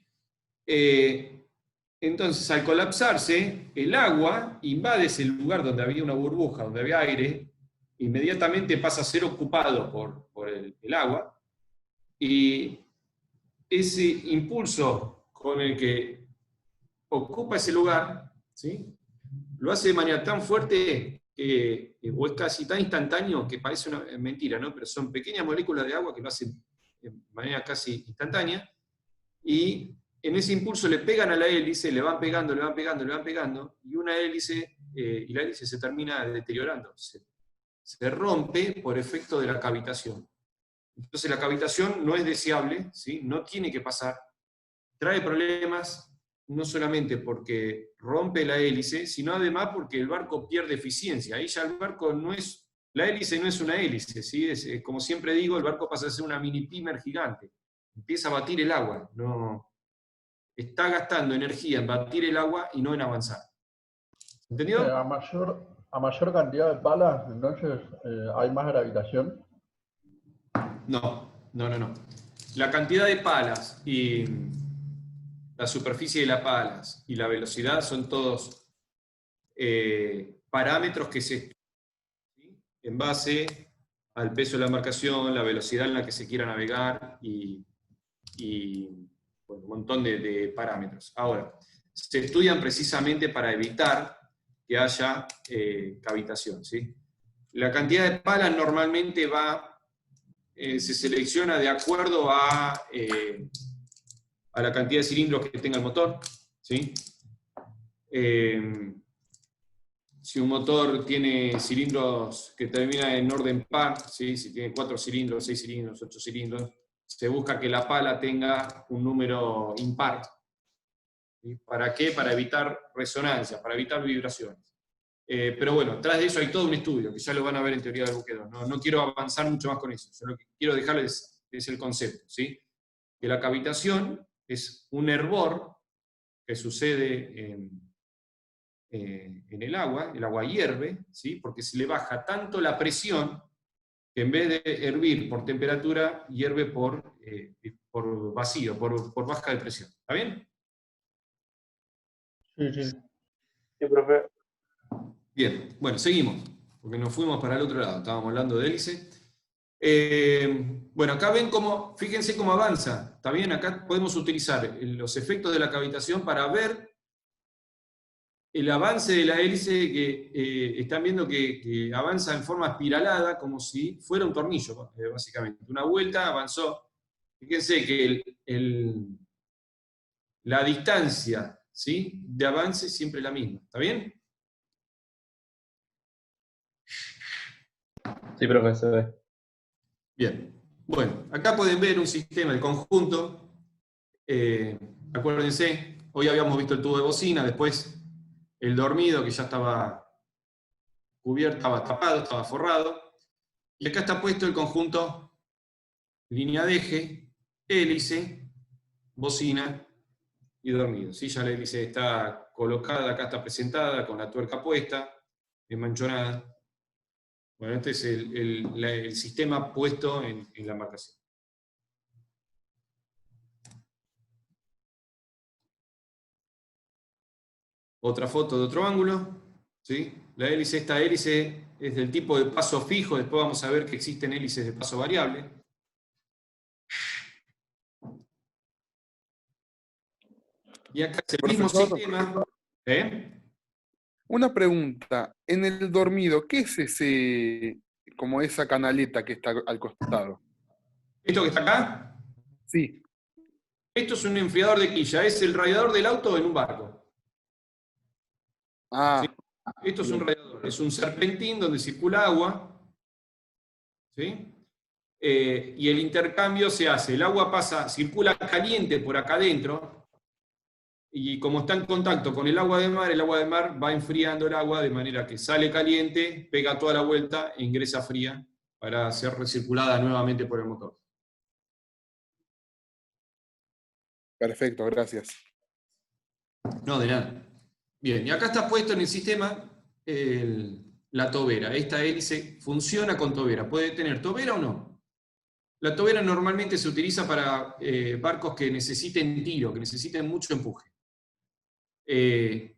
Entonces, al colapsarse, el agua invade ese lugar donde había una burbuja, donde había aire, inmediatamente pasa a ser ocupado por el agua, y ese impulso con el que ocupa ese lugar, ¿sí? Lo hace de manera tan fuerte, o es casi tan instantáneo, que parece una mentira, ¿no? Pero son pequeñas moléculas de agua que lo hacen de manera casi instantánea, y en ese impulso le pegan a la hélice, le van pegando, le van pegando, le van pegando, y una hélice, y la hélice se termina deteriorando, se rompe por efecto de la cavitación. Entonces la cavitación no es deseable, ¿sí? No tiene que pasar, trae problemas no solamente porque rompe la hélice, sino además porque el barco pierde eficiencia. Ahí ya el barco no es, la hélice no es una hélice, ¿sí? Como siempre digo, el barco pasa a ser una mini pimer gigante. Empieza a batir el agua, no, está gastando energía en batir el agua y no en avanzar. ¿Entendido? A mayor cantidad de palas, entonces hay más gravitación. No. La cantidad de palas y la superficie de las palas y la velocidad son todos parámetros que se estudian, ¿sí? En base al peso de la embarcación, la velocidad en la que se quiera navegar y bueno, un montón de parámetros. Ahora, se estudian precisamente para evitar que haya cavitación, ¿sí? La cantidad de palas normalmente se selecciona de acuerdo a la cantidad de cilindros que tenga el motor, ¿sí? Si un motor tiene cilindros que terminan en orden par, ¿sí? Si tiene 4 cilindros, 6 cilindros, 8 cilindros, se busca que la pala tenga un número impar, ¿Sí? ¿Para qué? Para evitar resonancias, para evitar vibraciones. Pero bueno, tras de eso hay todo un estudio, que ya lo van a ver en teoría del buque 2. No quiero avanzar mucho más con eso. Yo lo que quiero dejarles es el concepto, ¿sí? Que la cavitación es un hervor que sucede en el agua hierve, ¿sí? Porque se le baja tanto la presión que en vez de hervir por temperatura, hierve por vacío, por baja de presión. ¿Está bien? Sí, sí. Sí, profe. Bien, bueno, seguimos, porque nos fuimos para el otro lado, estábamos hablando de hélice. Bueno, acá ven cómo, fíjense cómo avanza, ¿está bien? Acá podemos utilizar los efectos de la cavitación para ver el avance de la hélice, que están viendo que avanza en forma espiralada, como si fuera un tornillo, básicamente. Una vuelta avanzó. Fíjense que la distancia, ¿sí?, de avance es siempre la misma, ¿está bien? Sí, profe, se ve. Bien. Bueno, acá pueden ver un sistema, el conjunto. Acuérdense, hoy habíamos visto el tubo de bocina, después el dormido, que ya estaba cubierto, estaba tapado, estaba forrado. Y acá está puesto el conjunto línea de eje, hélice, bocina y dormido. ¿Sí? Ya la hélice está colocada, acá está presentada, con la tuerca puesta, enmanchonada. Bueno, este es el sistema puesto en la marcación. Otra foto de otro ángulo. ¿Sí? Esta hélice es del tipo de paso fijo, después vamos a ver que existen hélices de paso variable. Y acá es el mismo Profesor. sistema. Una pregunta, en el dormido, ¿qué es ese, como esa canaleta que está al costado? ¿Esto que está acá? Sí. Esto es un enfriador de quilla, es el radiador del auto en un barco. Ah. ¿Sí? Esto es un radiador, es un serpentín donde circula agua, ¿sí? Y el intercambio se hace, el agua circula caliente por acá adentro, y como está en contacto con el agua de mar va enfriando el agua de manera que sale caliente, pega toda la vuelta e ingresa fría para ser recirculada nuevamente por el motor. Perfecto, gracias. No, de nada. Bien, y acá está puesto en el sistema la tobera. Esta hélice funciona con tobera. ¿Puede tener tobera o no? La tobera normalmente se utiliza para barcos que necesiten tiro, que necesiten mucho empuje.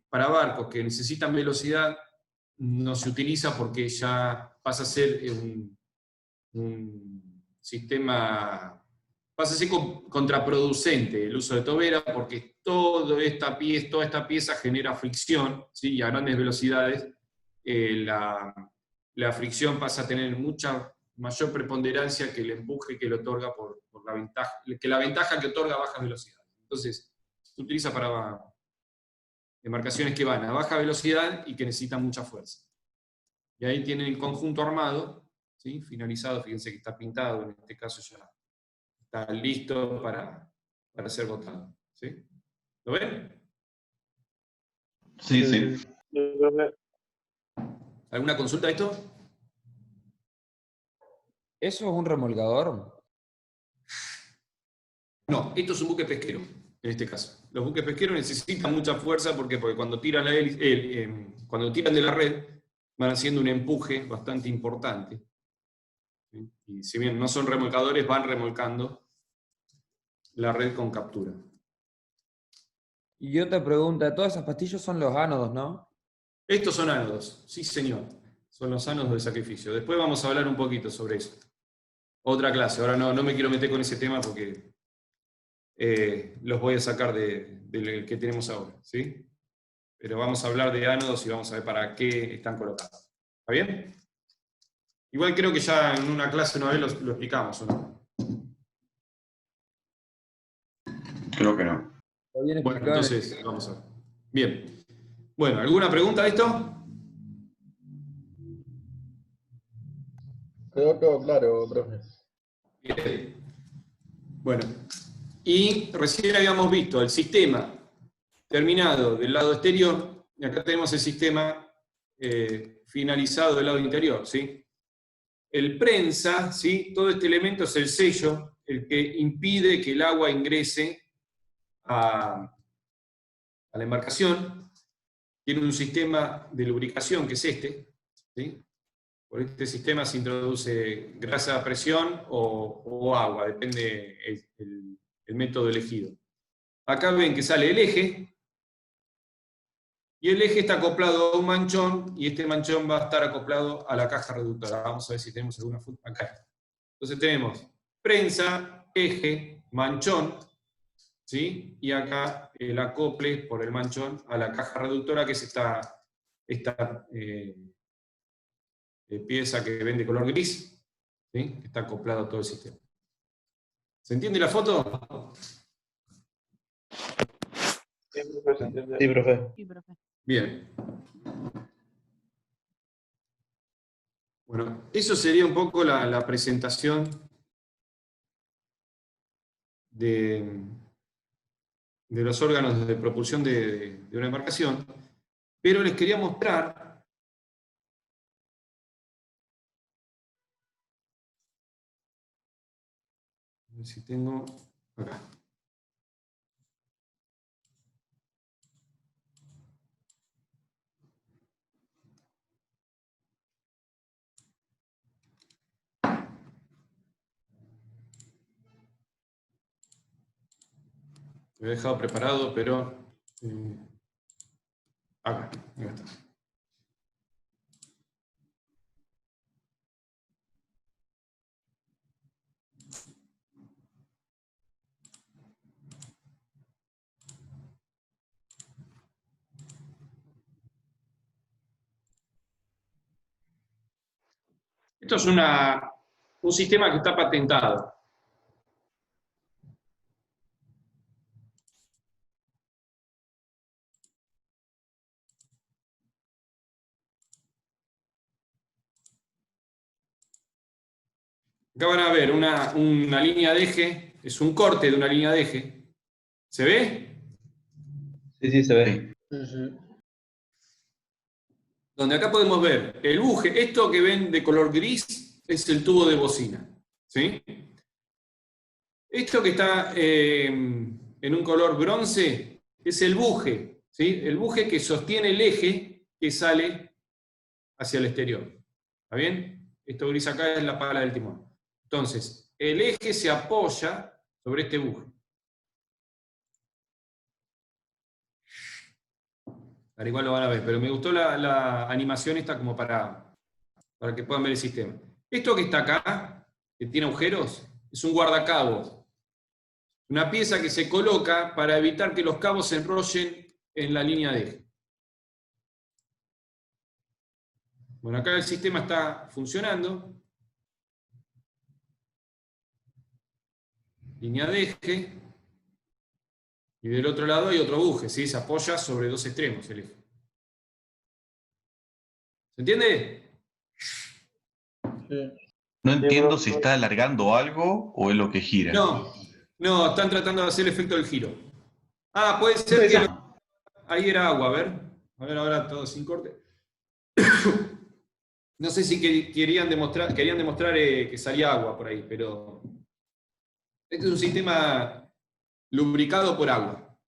Para barcos que necesitan velocidad no se utiliza porque ya pasa a ser un sistema, pasa a ser contraproducente el uso de tobera, porque toda esta pieza genera fricción, ¿sí? Y a grandes velocidades la fricción pasa a tener mucha mayor preponderancia que el empuje que le otorga por la ventaja, que la ventaja que otorga a bajas velocidades. Entonces, se utiliza para embarcaciones que van a baja velocidad y que necesitan mucha fuerza. Y ahí tienen el conjunto armado, ¿sí? Finalizado, fíjense que está pintado, en este caso ya está listo para ser botado. ¿Sí? ¿Lo ven? Sí, sí. ¿Alguna consulta a esto? ¿Eso es un remolcador? No, esto es un buque pesquero, en este caso. Los buques pesqueros necesitan mucha fuerza porque cuando tiran, cuando tiran de la red van haciendo un empuje bastante importante. ¿Sí? Y si bien no son remolcadores, van remolcando la red con captura. Y otra pregunta, todas esas pastillas son los ánodos, ¿no? Estos son ánodos, sí señor. Son los ánodos de sacrificio. Después vamos a hablar un poquito sobre eso. Otra clase. Ahora no me quiero meter con ese tema porque los voy a sacar del que tenemos ahora, ¿sí? Pero vamos a hablar de ánodos y vamos a ver para qué están colocados. ¿Está bien? Igual creo que ya en una clase una vez lo explicamos, ¿o no? Creo que no. Bueno, entonces vamos a ver. Bien. Bueno, ¿alguna pregunta de esto? Quedó todo claro, profe. Bien. Bueno, y recién habíamos visto el sistema terminado del lado exterior, y acá tenemos el sistema finalizado del lado interior, ¿sí? El prensa, ¿sí? Todo este elemento es el sello, el que impide que el agua ingrese a la embarcación. Tiene un sistema de lubricación que es este, ¿sí? Por este sistema se introduce grasa a presión o agua, depende el método elegido. Acá ven que sale el eje, y el eje está acoplado a un manchón, y este manchón va a estar acoplado a la caja reductora. Vamos a ver si tenemos alguna foto acá. Entonces tenemos prensa, eje, manchón, ¿sí? Y acá el acople por el manchón a la caja reductora, que es esta pieza que ven de color gris, ¿sí? Que está acoplado a todo el sistema. ¿Se entiende la foto? Sí, profe, se entiende. Sí, profe. Sí, profe. Bien. Bueno, eso sería un poco la presentación de los órganos de propulsión de una embarcación, pero les quería mostrar a ver si tengo acá. Lo he dejado preparado, pero acá está. Esto es un sistema que está patentado. Acá van a ver una línea de eje, es un corte de una línea de eje. ¿Se ve? Sí, sí, se ve. Sí, sí. Donde acá podemos ver el buje, esto que ven de color gris es el tubo de bocina, ¿sí? Esto que está en un color bronce es el buje, ¿sí? El buje que sostiene el eje que sale hacia el exterior. ¿Está bien? Esto gris acá es la pala del timón. Entonces, el eje se apoya sobre este buje. Ahora igual lo van a ver, pero me gustó la animación esta como para que puedan ver el sistema. Esto que está acá, que tiene agujeros, es un guardacabos. Una pieza que se coloca para evitar que los cabos se enrollen en la línea de eje. Bueno, acá el sistema está funcionando. Línea de eje. Y del otro lado hay otro buje, ¿sí? Se apoya sobre dos extremos el eje. ¿Se entiende? Sí. No entiendo si está alargando algo o es lo que gira. No, están tratando de hacer el efecto del giro. Ah, puede ser que ahí era agua, a ver. A ver, ahora todo sin corte. No sé si querían demostrar que salía agua por ahí, pero este es un sistema lubricado por agua.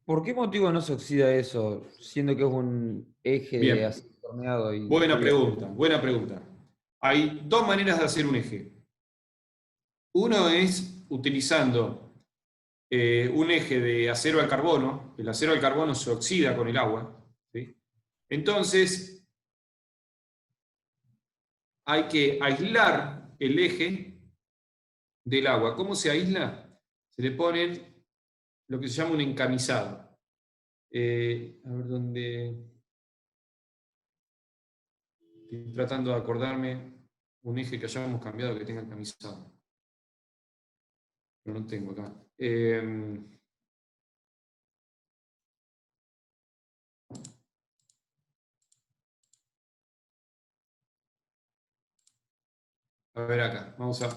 ¿Por qué motivo no se oxida eso, siendo que es un eje Bien. de acero torneado? Buena pregunta. Hay dos maneras de hacer un eje. Uno es utilizando un eje de acero al carbono. El acero al carbono se oxida con el agua, ¿sí? Entonces, hay que aislar el eje del agua. ¿Cómo se aísla? Se le pone lo que se llama un encamisado. A ver dónde... Estoy tratando de acordarme un eje que hayamos cambiado que tenga encamisado. Pero no tengo acá. A ver acá, vamos a...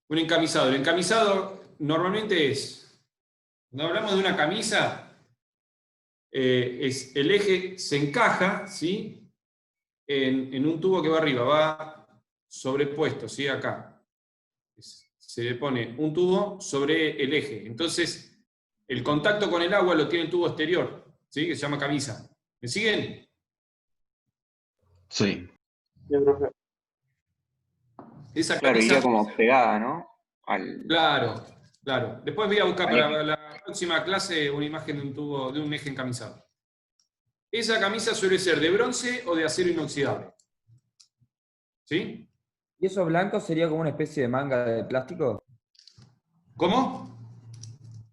Un encamisado. El encamisado normalmente es, cuando hablamos de una camisa, el eje se encaja, ¿sí? En un tubo que va arriba, va sobrepuesto, ¿sí? Acá. Se le pone un tubo sobre el eje. Entonces, el contacto con el agua lo tiene el tubo exterior, ¿sí? Que se llama camisa. ¿Me siguen? Sí. Sí, profe. Esa Claro, camisa. iría como pegada, ¿no? Claro, claro. Después voy a buscar al eje. para la próxima clase una imagen de un tubo, de un eje encamisado. Esa camisa suele ser de bronce o de acero inoxidable. ¿Sí? ¿Y eso blanco sería como una especie de manga de plástico? ¿Cómo?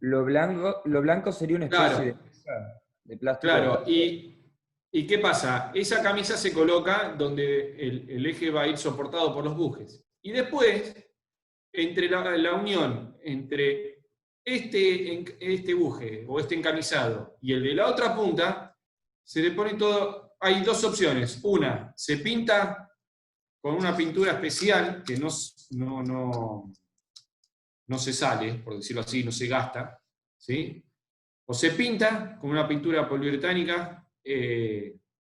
Lo blanco sería una especie Claro, de plástico. claro. ¿Y qué pasa? Esa camisa se coloca donde el eje va a ir soportado por los bujes. Y después, entre la unión entre este buje o este encamisado y el de la otra punta, se le pone todo. Hay dos opciones. Una, se pinta con una pintura especial que no se sale, por decirlo así, no se gasta, ¿sí? O se pinta con una pintura poliuretánica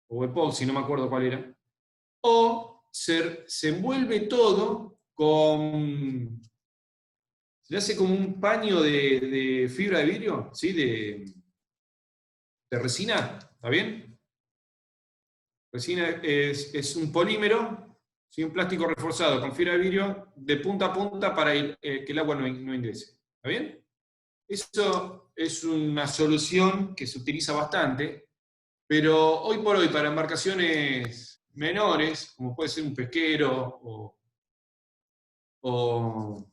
o epoxi, no me acuerdo cuál era, o se envuelve todo con... Se le hace como un paño de fibra de vidrio, ¿sí? De resina, ¿está bien? Resina es un polímero, ¿sí? Un plástico reforzado con fibra de vidrio de punta a punta para que el agua no ingrese. ¿Está bien? Eso es una solución que se utiliza bastante, pero hoy por hoy para embarcaciones menores, como puede ser un pesquero o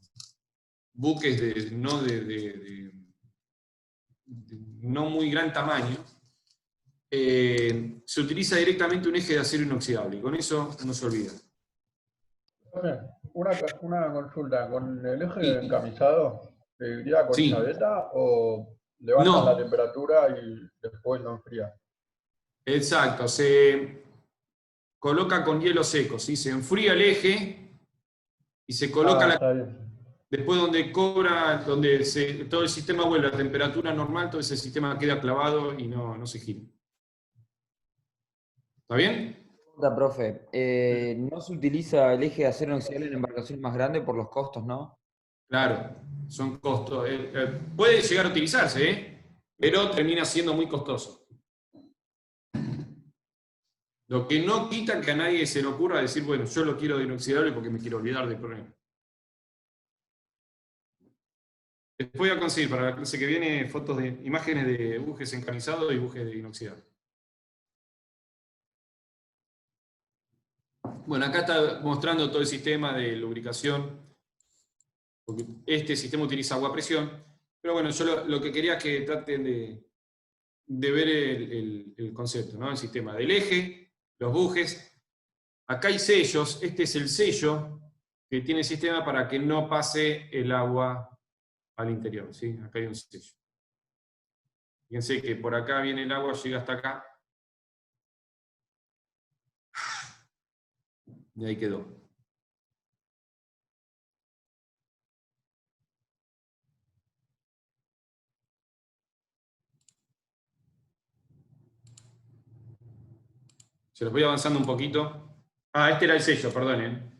buques de no muy gran tamaño, se utiliza directamente un eje de acero inoxidable, y con eso no se olvida. Una consulta, ¿con el eje encamisado se iría con Sí. chaveta o levantan No. la temperatura y después lo enfrían? Exacto, se coloca con hielo seco, ¿sí? Se enfría el eje y se coloca está bien. después donde todo el sistema vuelve a temperatura normal, todo ese sistema queda clavado y no se gira. ¿Está bien? Pregunta, profe. No se utiliza el eje de acero inoxidable en embarcaciones más grandes por los costos, ¿no? Claro, son costos. Puede llegar a utilizarse, pero termina siendo muy costoso. Lo que no quita que a nadie se le ocurra decir, bueno, yo lo quiero de inoxidable porque me quiero olvidar del problema. Después voy a conseguir para la clase que viene fotos de imágenes de bujes encamisados y bujes de inoxidable. Bueno, acá está mostrando todo el sistema de lubricación, porque este sistema utiliza agua a presión, pero bueno, yo lo que quería es que traten de ver el concepto, ¿no? El sistema del eje, los bujes. Acá hay sellos, este es el sello que tiene el sistema para que no pase el agua al interior, ¿sí? Acá hay un sello. Fíjense que por acá viene el agua, llega hasta acá. Y ahí quedó. Se los voy avanzando un poquito. Ah, este era el sello, perdonen.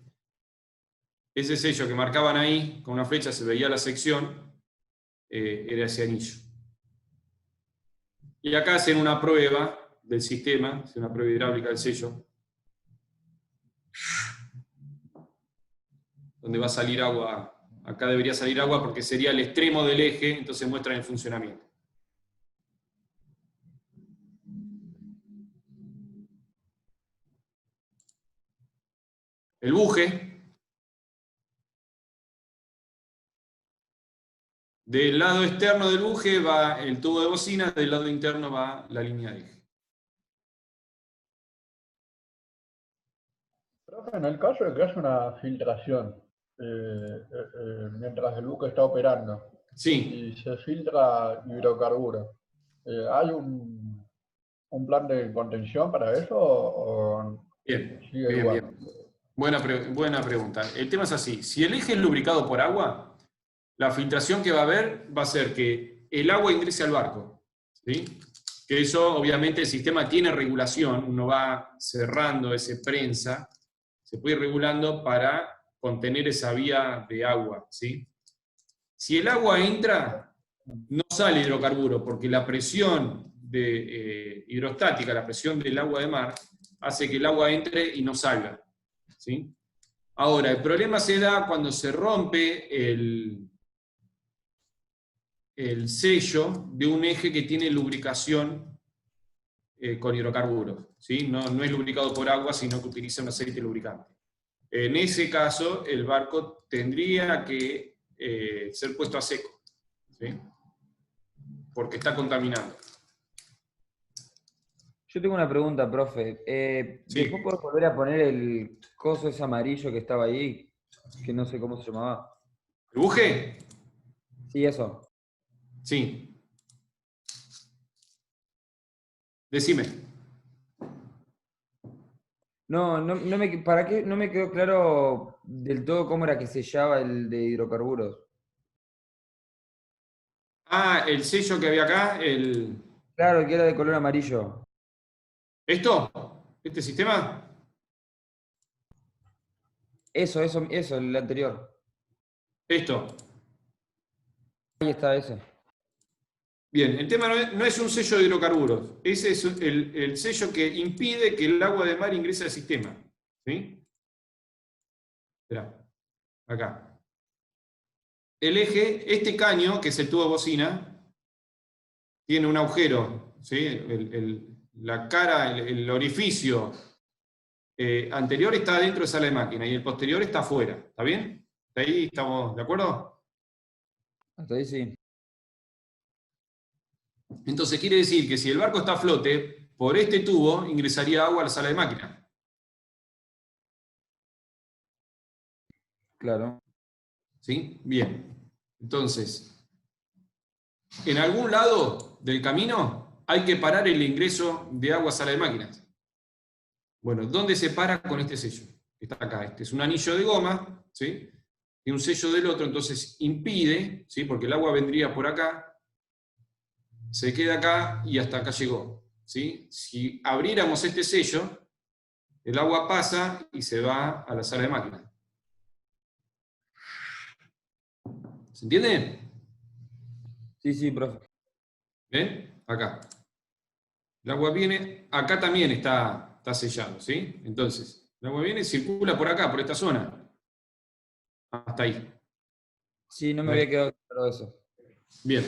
Ese sello que marcaban ahí, con una flecha se veía la sección, era ese anillo. Y acá hacen una prueba del sistema, hacen una prueba hidráulica del sello, donde va a salir agua. Acá debería salir agua porque sería el extremo del eje, entonces muestran el funcionamiento. El buje, del lado externo del buje va el tubo de bocina, del lado interno va la línea de eje. Profe, en el caso de que haya una filtración mientras el buque está operando Sí. y se filtra hidrocarburo, ¿hay un plan de contención para eso o Bien, sigue bien, igual? bien. Buena pregunta. El tema es así. Si el eje es lubricado por agua, la filtración que va a haber va a ser que el agua ingrese al barco. ¿Sí? Que eso, obviamente, el sistema tiene regulación. Uno va cerrando ese prensa. Se puede ir regulando para contener esa vía de agua. ¿Sí? Si el agua entra, no sale hidrocarburo, porque la presión hidrostática, la presión del agua de mar, hace que el agua entre y no salga. ¿Sí? Ahora, el problema se da cuando se rompe el sello de un eje que tiene lubricación con hidrocarburos. ¿Sí? No es lubricado por agua, sino que utiliza un aceite lubricante. En ese caso, el barco tendría que ser puesto a seco, ¿sí? Porque está contaminando. Yo tengo una pregunta, profe. Sí. ¿Después podés volver a poner el coso ese amarillo que estaba ahí? Que no sé cómo se llamaba. ¿El buje? Sí, eso. Sí. Decime. ¿Para qué? No me quedó claro del todo cómo era que sellaba el de hidrocarburos. Ah, el sello que había acá, Claro, el que era de color amarillo. ¿esto? ¿Este sistema? Eso, el anterior. Esto. Ahí está ese. Bien, el tema no es un sello de hidrocarburos. Ese es el sello que impide que el agua de mar ingrese al sistema. ¿Sí? Espera. Acá. El eje, este caño, que es el tubo de bocina, tiene un agujero. ¿Sí? La cara, el orificio anterior está dentro de sala de máquina y el posterior está afuera. ¿Está bien? ¿Hasta ahí estamos de acuerdo? Hasta ahí sí. Entonces quiere decir que si el barco está a flote, por este tubo ingresaría agua a la sala de máquina. Claro. ¿Sí? Bien. Entonces, en algún lado del camino hay que parar el ingreso de agua a sala de máquinas. Bueno, ¿dónde se para con este sello? Está acá. Este es un anillo de goma, ¿sí? Y un sello del otro, entonces impide, ¿sí? Porque el agua vendría por acá, se queda acá y hasta acá llegó. ¿Sí? Si abriéramos este sello, el agua pasa y se va a la sala de máquinas. ¿Se entiende? Sí, profe. ¿Ven? Acá. El agua viene, acá también está sellado, ¿sí? Entonces, el agua viene y circula por acá, por esta zona. Hasta ahí. Sí, no me había quedado claro eso. Bien.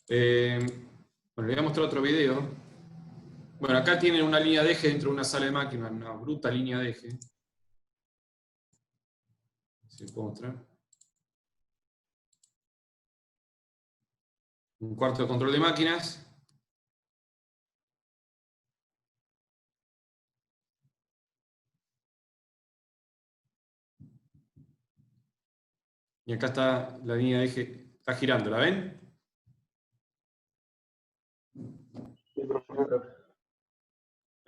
Bueno, le voy a mostrar otro video. Bueno, acá tienen una línea de eje dentro de una sala de máquina, una bruta línea de eje. ¿Se puede mostrar? Un cuarto de control de máquinas. Y acá está la línea de eje, está girando, ¿la ven?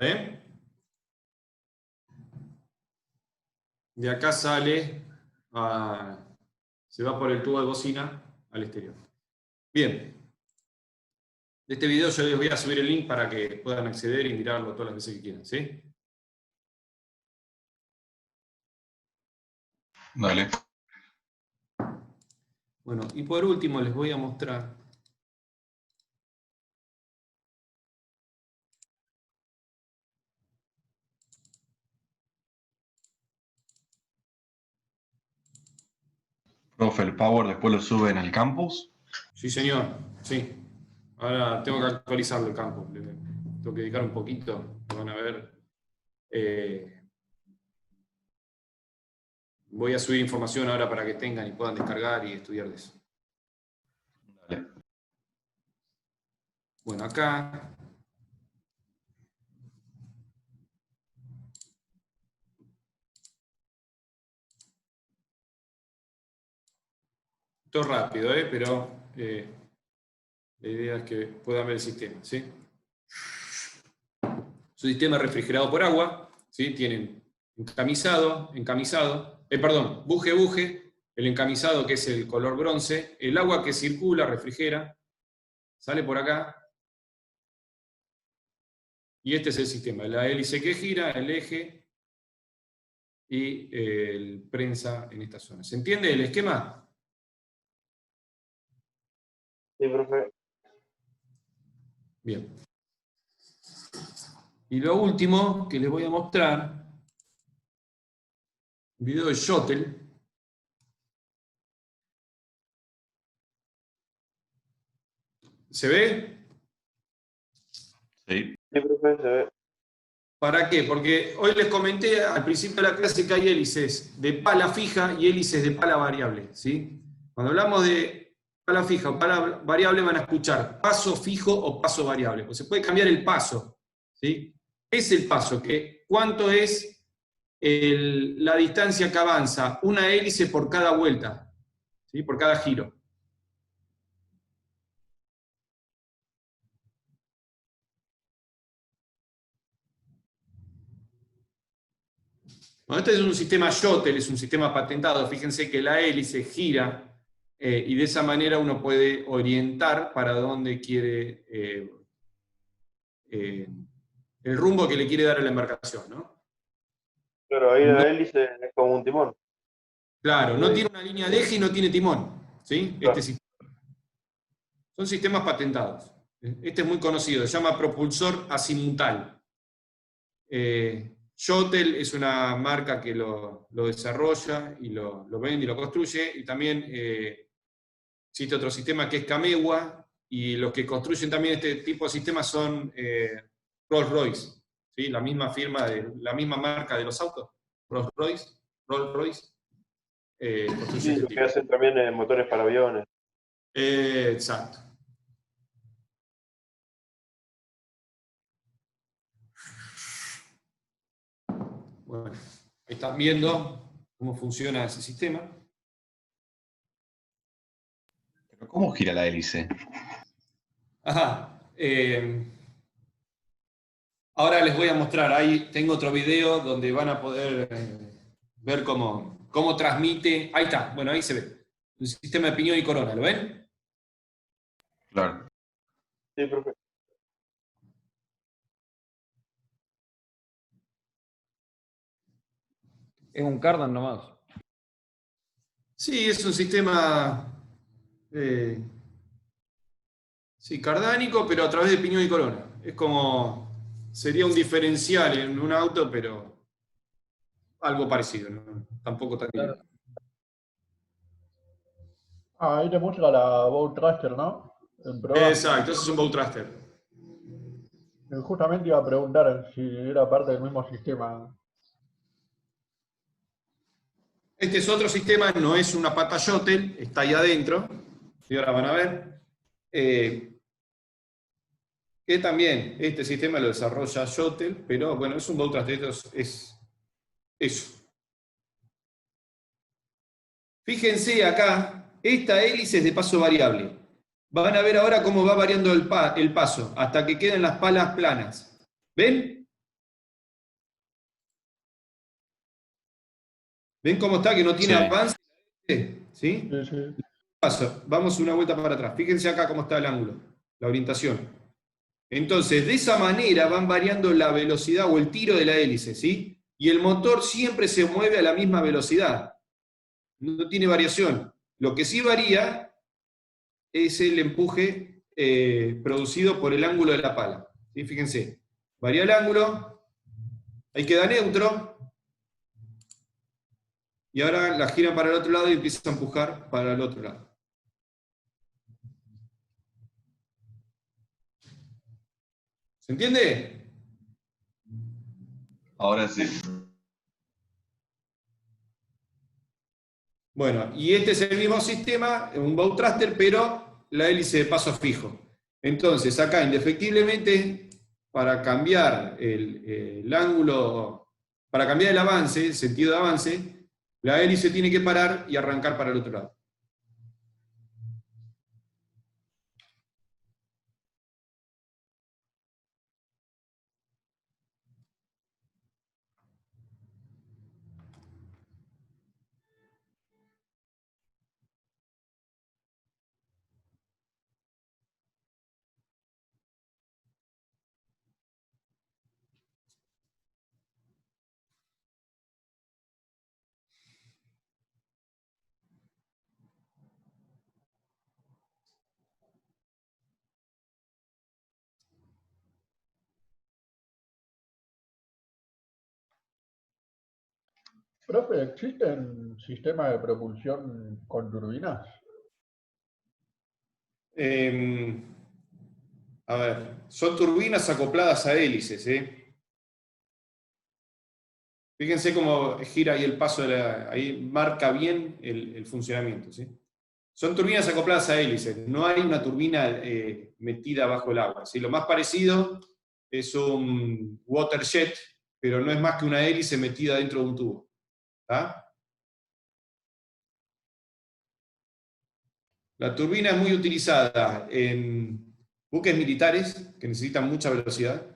¿Eh? De acá sale, se va por el tubo de bocina al exterior. Bien. De este video yo les voy a subir el link para que puedan acceder y mirarlo todas las veces que quieran, ¿sí? Dale. Bueno, y por último les voy a mostrar Profe, el Power después lo sube en el campus. Sí, señor, sí. Ahora tengo que actualizarlo el campo. Le tengo que dedicar un poquito. Lo van a ver. Voy a subir información ahora para que tengan y puedan descargar y estudiar de eso. Dale. Bueno, acá. Esto es rápido, pero La idea es que puedan ver el sistema, ¿sí? Su sistema es refrigerado por agua, ¿sí? Tienen buje, el encamisado que es el color bronce, el agua que circula, refrigera, sale por acá, y este es el sistema, la hélice que gira, el eje, y el prensa en esta zona. ¿Se entiende el esquema? Sí, profe. Bien. Y lo último que les voy a mostrar, un video de Shuttle. ¿Se ve? Sí. Sí, profe, se ve. ¿Para qué? Porque hoy les comenté al principio de la clase que hay hélices de pala fija y hélices de pala variable, ¿sí? Cuando hablamos de pala fija o pala variable van a escuchar paso fijo o paso variable, pues se puede cambiar el paso, ¿sí? Es el paso, que ¿cuánto es la distancia que avanza una hélice por cada vuelta? ¿Sí? Por cada giro. Bueno, este es un sistema Shuttle, es un sistema patentado. Fíjense que la hélice gira y de esa manera uno puede orientar para dónde quiere el rumbo que le quiere dar a la embarcación, ¿no? Claro, ahí la hélice es como un timón. Claro, no tiene una línea de eje y no tiene timón, ¿sí? Claro. Son sistemas patentados. Este es muy conocido, se llama propulsor azimutal. Shuttle es una marca que lo desarrolla y lo vende y lo construye, y también existe otro sistema que es Kamewa, y los que construyen también este tipo de sistemas son Rolls-Royce, ¿sí? La misma marca de los autos, Rolls-Royce, construye Sí, este lo que tipo. hacen también motores para aviones. Exacto. Bueno, ahí están viendo cómo funciona ese sistema. ¿Pero cómo gira la hélice? Ajá. Ahora les voy a mostrar, ahí tengo otro video donde van a poder ver cómo transmite. Ahí está, bueno, ahí se ve. Un sistema de piñón y corona, ¿lo ven? Claro. Sí, profe. Es un cardan nomás. Sí, es un sistema sí, cardánico, pero a través de piñón y corona. Es como, sería un diferencial en un auto, pero algo parecido, ¿no? Tampoco tan directo. Ahí te muestra la Bow Thruster, ¿no? En prueba. Exacto, ese es un bow thruster. Justamente iba a preguntar si era parte del mismo sistema. Este es otro sistema, no es una pata Shuttle, está ahí adentro, y ahora van a ver. Que también, este sistema lo desarrolla Shuttle, pero bueno, es un bow thruster, es eso. Fíjense acá, esta hélice es de paso variable. Van a ver ahora cómo va variando el paso, hasta que queden las palas planas. ¿Ven? ¿Ven cómo está? Que no tiene Sí. avance. ¿Sí? Sí, sí. Paso. Vamos una vuelta para atrás. Fíjense acá cómo está el ángulo, la orientación. Entonces, de esa manera van variando la velocidad o el tiro de la hélice, ¿sí? Y el motor siempre se mueve a la misma velocidad. No tiene variación. Lo que sí varía es el empuje producido por el ángulo de la pala. ¿Sí? Fíjense, varía el ángulo, ahí queda neutro, y ahora la giran para el otro lado y empieza a empujar para el otro lado. ¿Se entiende? Ahora sí. Bueno, y este es el mismo sistema, un bow thruster, pero la hélice de paso fijo. Entonces, acá, indefectiblemente, para cambiar el ángulo, para cambiar el avance, el sentido de avance, la hélice tiene que parar y arrancar para el otro lado. Profe, ¿existen sistemas de propulsión con turbinas? A ver, son turbinas acopladas a hélices, ¿eh? Fíjense cómo gira ahí el paso, ahí marca bien el funcionamiento, ¿sí? Son turbinas acopladas a hélices, no hay una turbina metida bajo el agua, ¿sí? Lo más parecido es un waterjet, pero no es más que una hélice metida dentro de un tubo. ¿Tá? La turbina es muy utilizada en buques militares que necesitan mucha velocidad,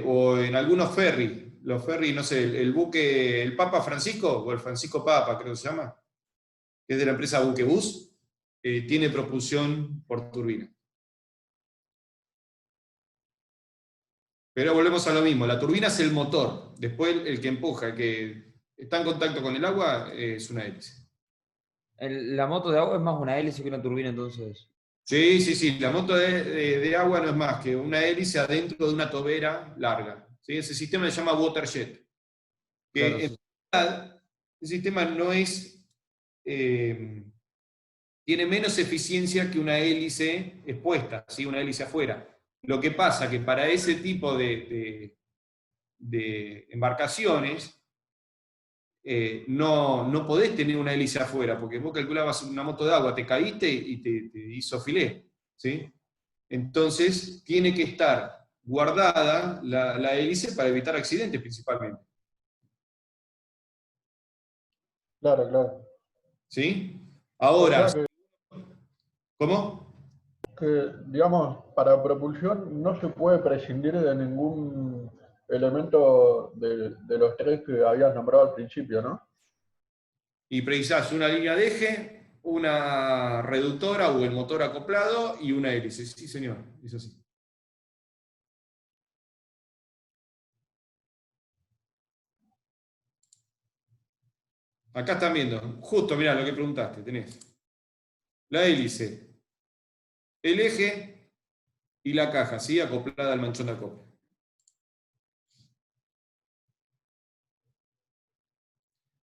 o en algunos ferries. Los ferries, no sé, el buque, el Papa Francisco, o el Francisco Papa, creo que se llama, que es de la empresa Buquebus, tiene propulsión por turbina. Pero volvemos a lo mismo, la turbina es el motor, después el que empuja, el que está en contacto con el agua, es una hélice. La moto de agua es más una hélice que una turbina, entonces. Sí, sí, sí, la moto de agua no es más que una hélice adentro de una tobera larga. ¿Sí? Ese sistema se llama waterjet. Que Claro, en sí. realidad el sistema no es, tiene menos eficiencia que una hélice expuesta, ¿sí? Una hélice afuera. Lo que pasa que para ese tipo de embarcaciones no podés tener una hélice afuera, porque vos calculabas una moto de agua, te caíste y te hizo filé, ¿sí? Entonces tiene que estar guardada la hélice para evitar accidentes principalmente. Claro, claro. ¿Sí? O Ahora, sea ¿cómo? que, digamos, para propulsión no se puede prescindir de ningún elemento de los tres que habías nombrado al principio, ¿no? Y precisás una línea de eje, una reductora o el motor acoplado y una hélice. Sí, señor, es así. Acá están viendo, justo mirá lo que preguntaste, tenés la hélice, el eje y la caja, ¿sí? Acoplada al manchón de acople.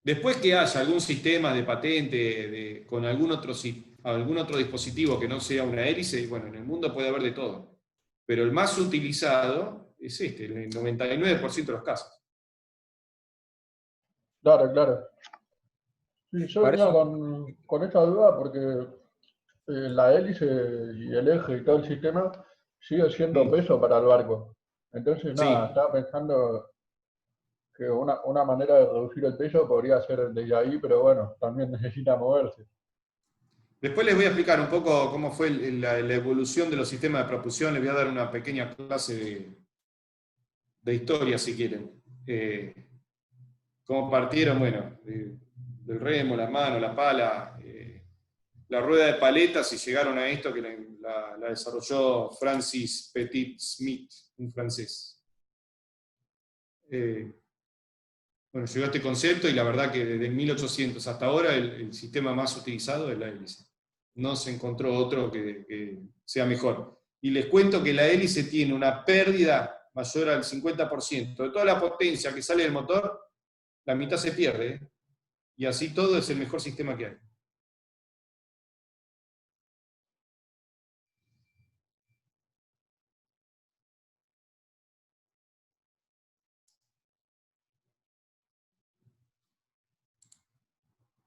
Después que haya algún sistema de patente con algún otro dispositivo que no sea una hélice, bueno, en el mundo puede haber de todo. Pero el más utilizado es este, en el 99% de los casos. Claro, claro. Sí, yo Para venía eso, con esta duda porque la hélice y el eje y todo el sistema sigue siendo Mm, peso para el barco. Entonces, nada, sí. estaba pensando que una manera de reducir el peso podría ser desde ahí, pero bueno, también necesita moverse. Después les voy a explicar un poco cómo fue la evolución de los sistemas de propulsión. Les voy a dar una pequeña clase de historia, si quieren. Cómo partieron, bueno, del remo, la mano, la pala, la rueda de paletas y llegaron a esto que la desarrolló Francis Petit Smith, un francés. Bueno, llegó a este concepto y la verdad que desde 1800 hasta ahora el sistema más utilizado es la hélice. No se encontró otro que sea mejor. Y les cuento que la hélice tiene una pérdida mayor al 50%. De toda la potencia que sale del motor, la mitad se pierde, ¿eh? Y así todo es el mejor sistema que hay.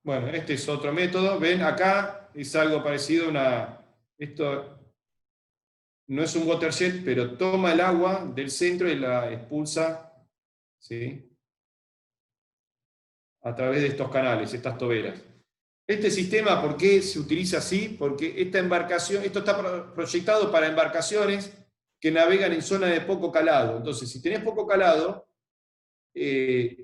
Bueno, este es otro método. Ven, acá es algo parecido a esto no es un waterjet, pero toma el agua del centro y la expulsa, ¿sí? A través de estos canales, estas toberas. Este sistema, ¿por qué se utiliza así? Porque esta embarcación, esto está proyectado para embarcaciones que navegan en zona de poco calado. Entonces, si tenés poco calado,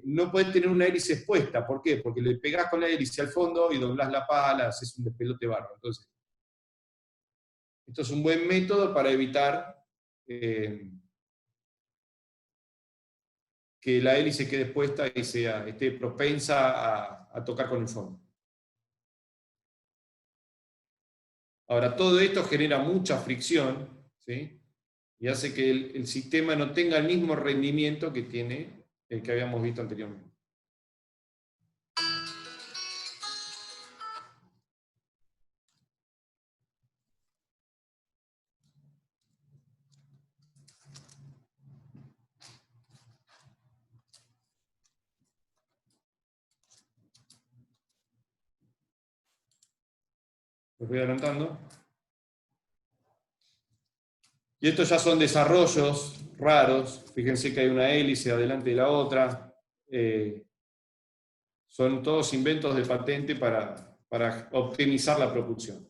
no podés tener una hélice expuesta. ¿Por qué? Porque le pegás con la hélice al fondo y doblás la pala, haces un despelote barro. Entonces, esto es un buen método para evitar que la hélice quede expuesta y esté propensa a tocar con el fondo. Ahora, todo esto genera mucha fricción, ¿sí? Y hace que el sistema no tenga el mismo rendimiento que tiene el que habíamos visto anteriormente. los voy adelantando. Y estos ya son desarrollos raros. Fíjense que hay una hélice adelante de la otra. Son todos inventos de patente para optimizar la propulsión.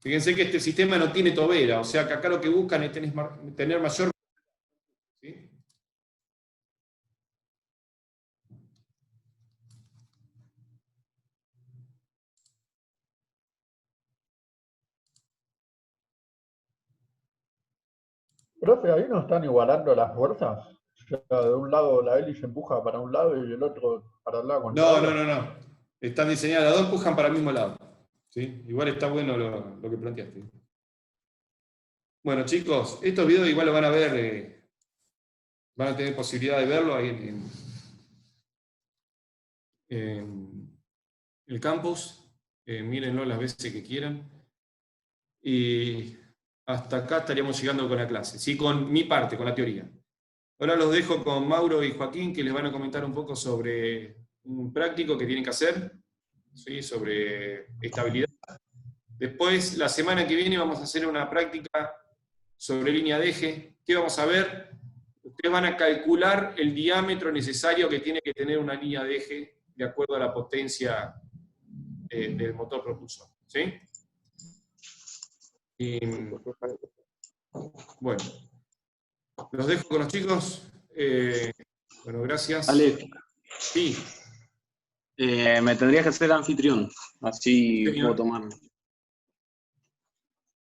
Fíjense que este sistema no tiene tobera, o sea que acá lo que buscan es tener mayor... ¿sí? Profe, ahí no están igualando las fuerzas. O sea, de un lado la hélice empuja para un lado y el otro para el lado contrario. No. Están diseñadas, las dos empujan para el mismo lado. ¿Sí? Igual está bueno lo que planteaste. Bueno, chicos, estos videos igual lo van a ver, van a tener posibilidad de verlo ahí en el campus. Mírenlo las veces que quieran. Y hasta acá estaríamos llegando con la clase. Sí, con mi parte, con la teoría. Ahora los dejo con Mauro y Joaquín, que les van a comentar un poco sobre un práctico que tienen que hacer, ¿sí? Sobre estabilidad. Después, la semana que viene, vamos a hacer una práctica sobre línea de eje. ¿Qué vamos a ver? Ustedes van a calcular el diámetro necesario que tiene que tener una línea de eje de acuerdo a la potencia del motor propulsor. ¿Sí? Y, bueno, los dejo con los chicos. Bueno, gracias. Ale, Sí. me tendrías que hacer anfitrión, así Señor. puedo tomar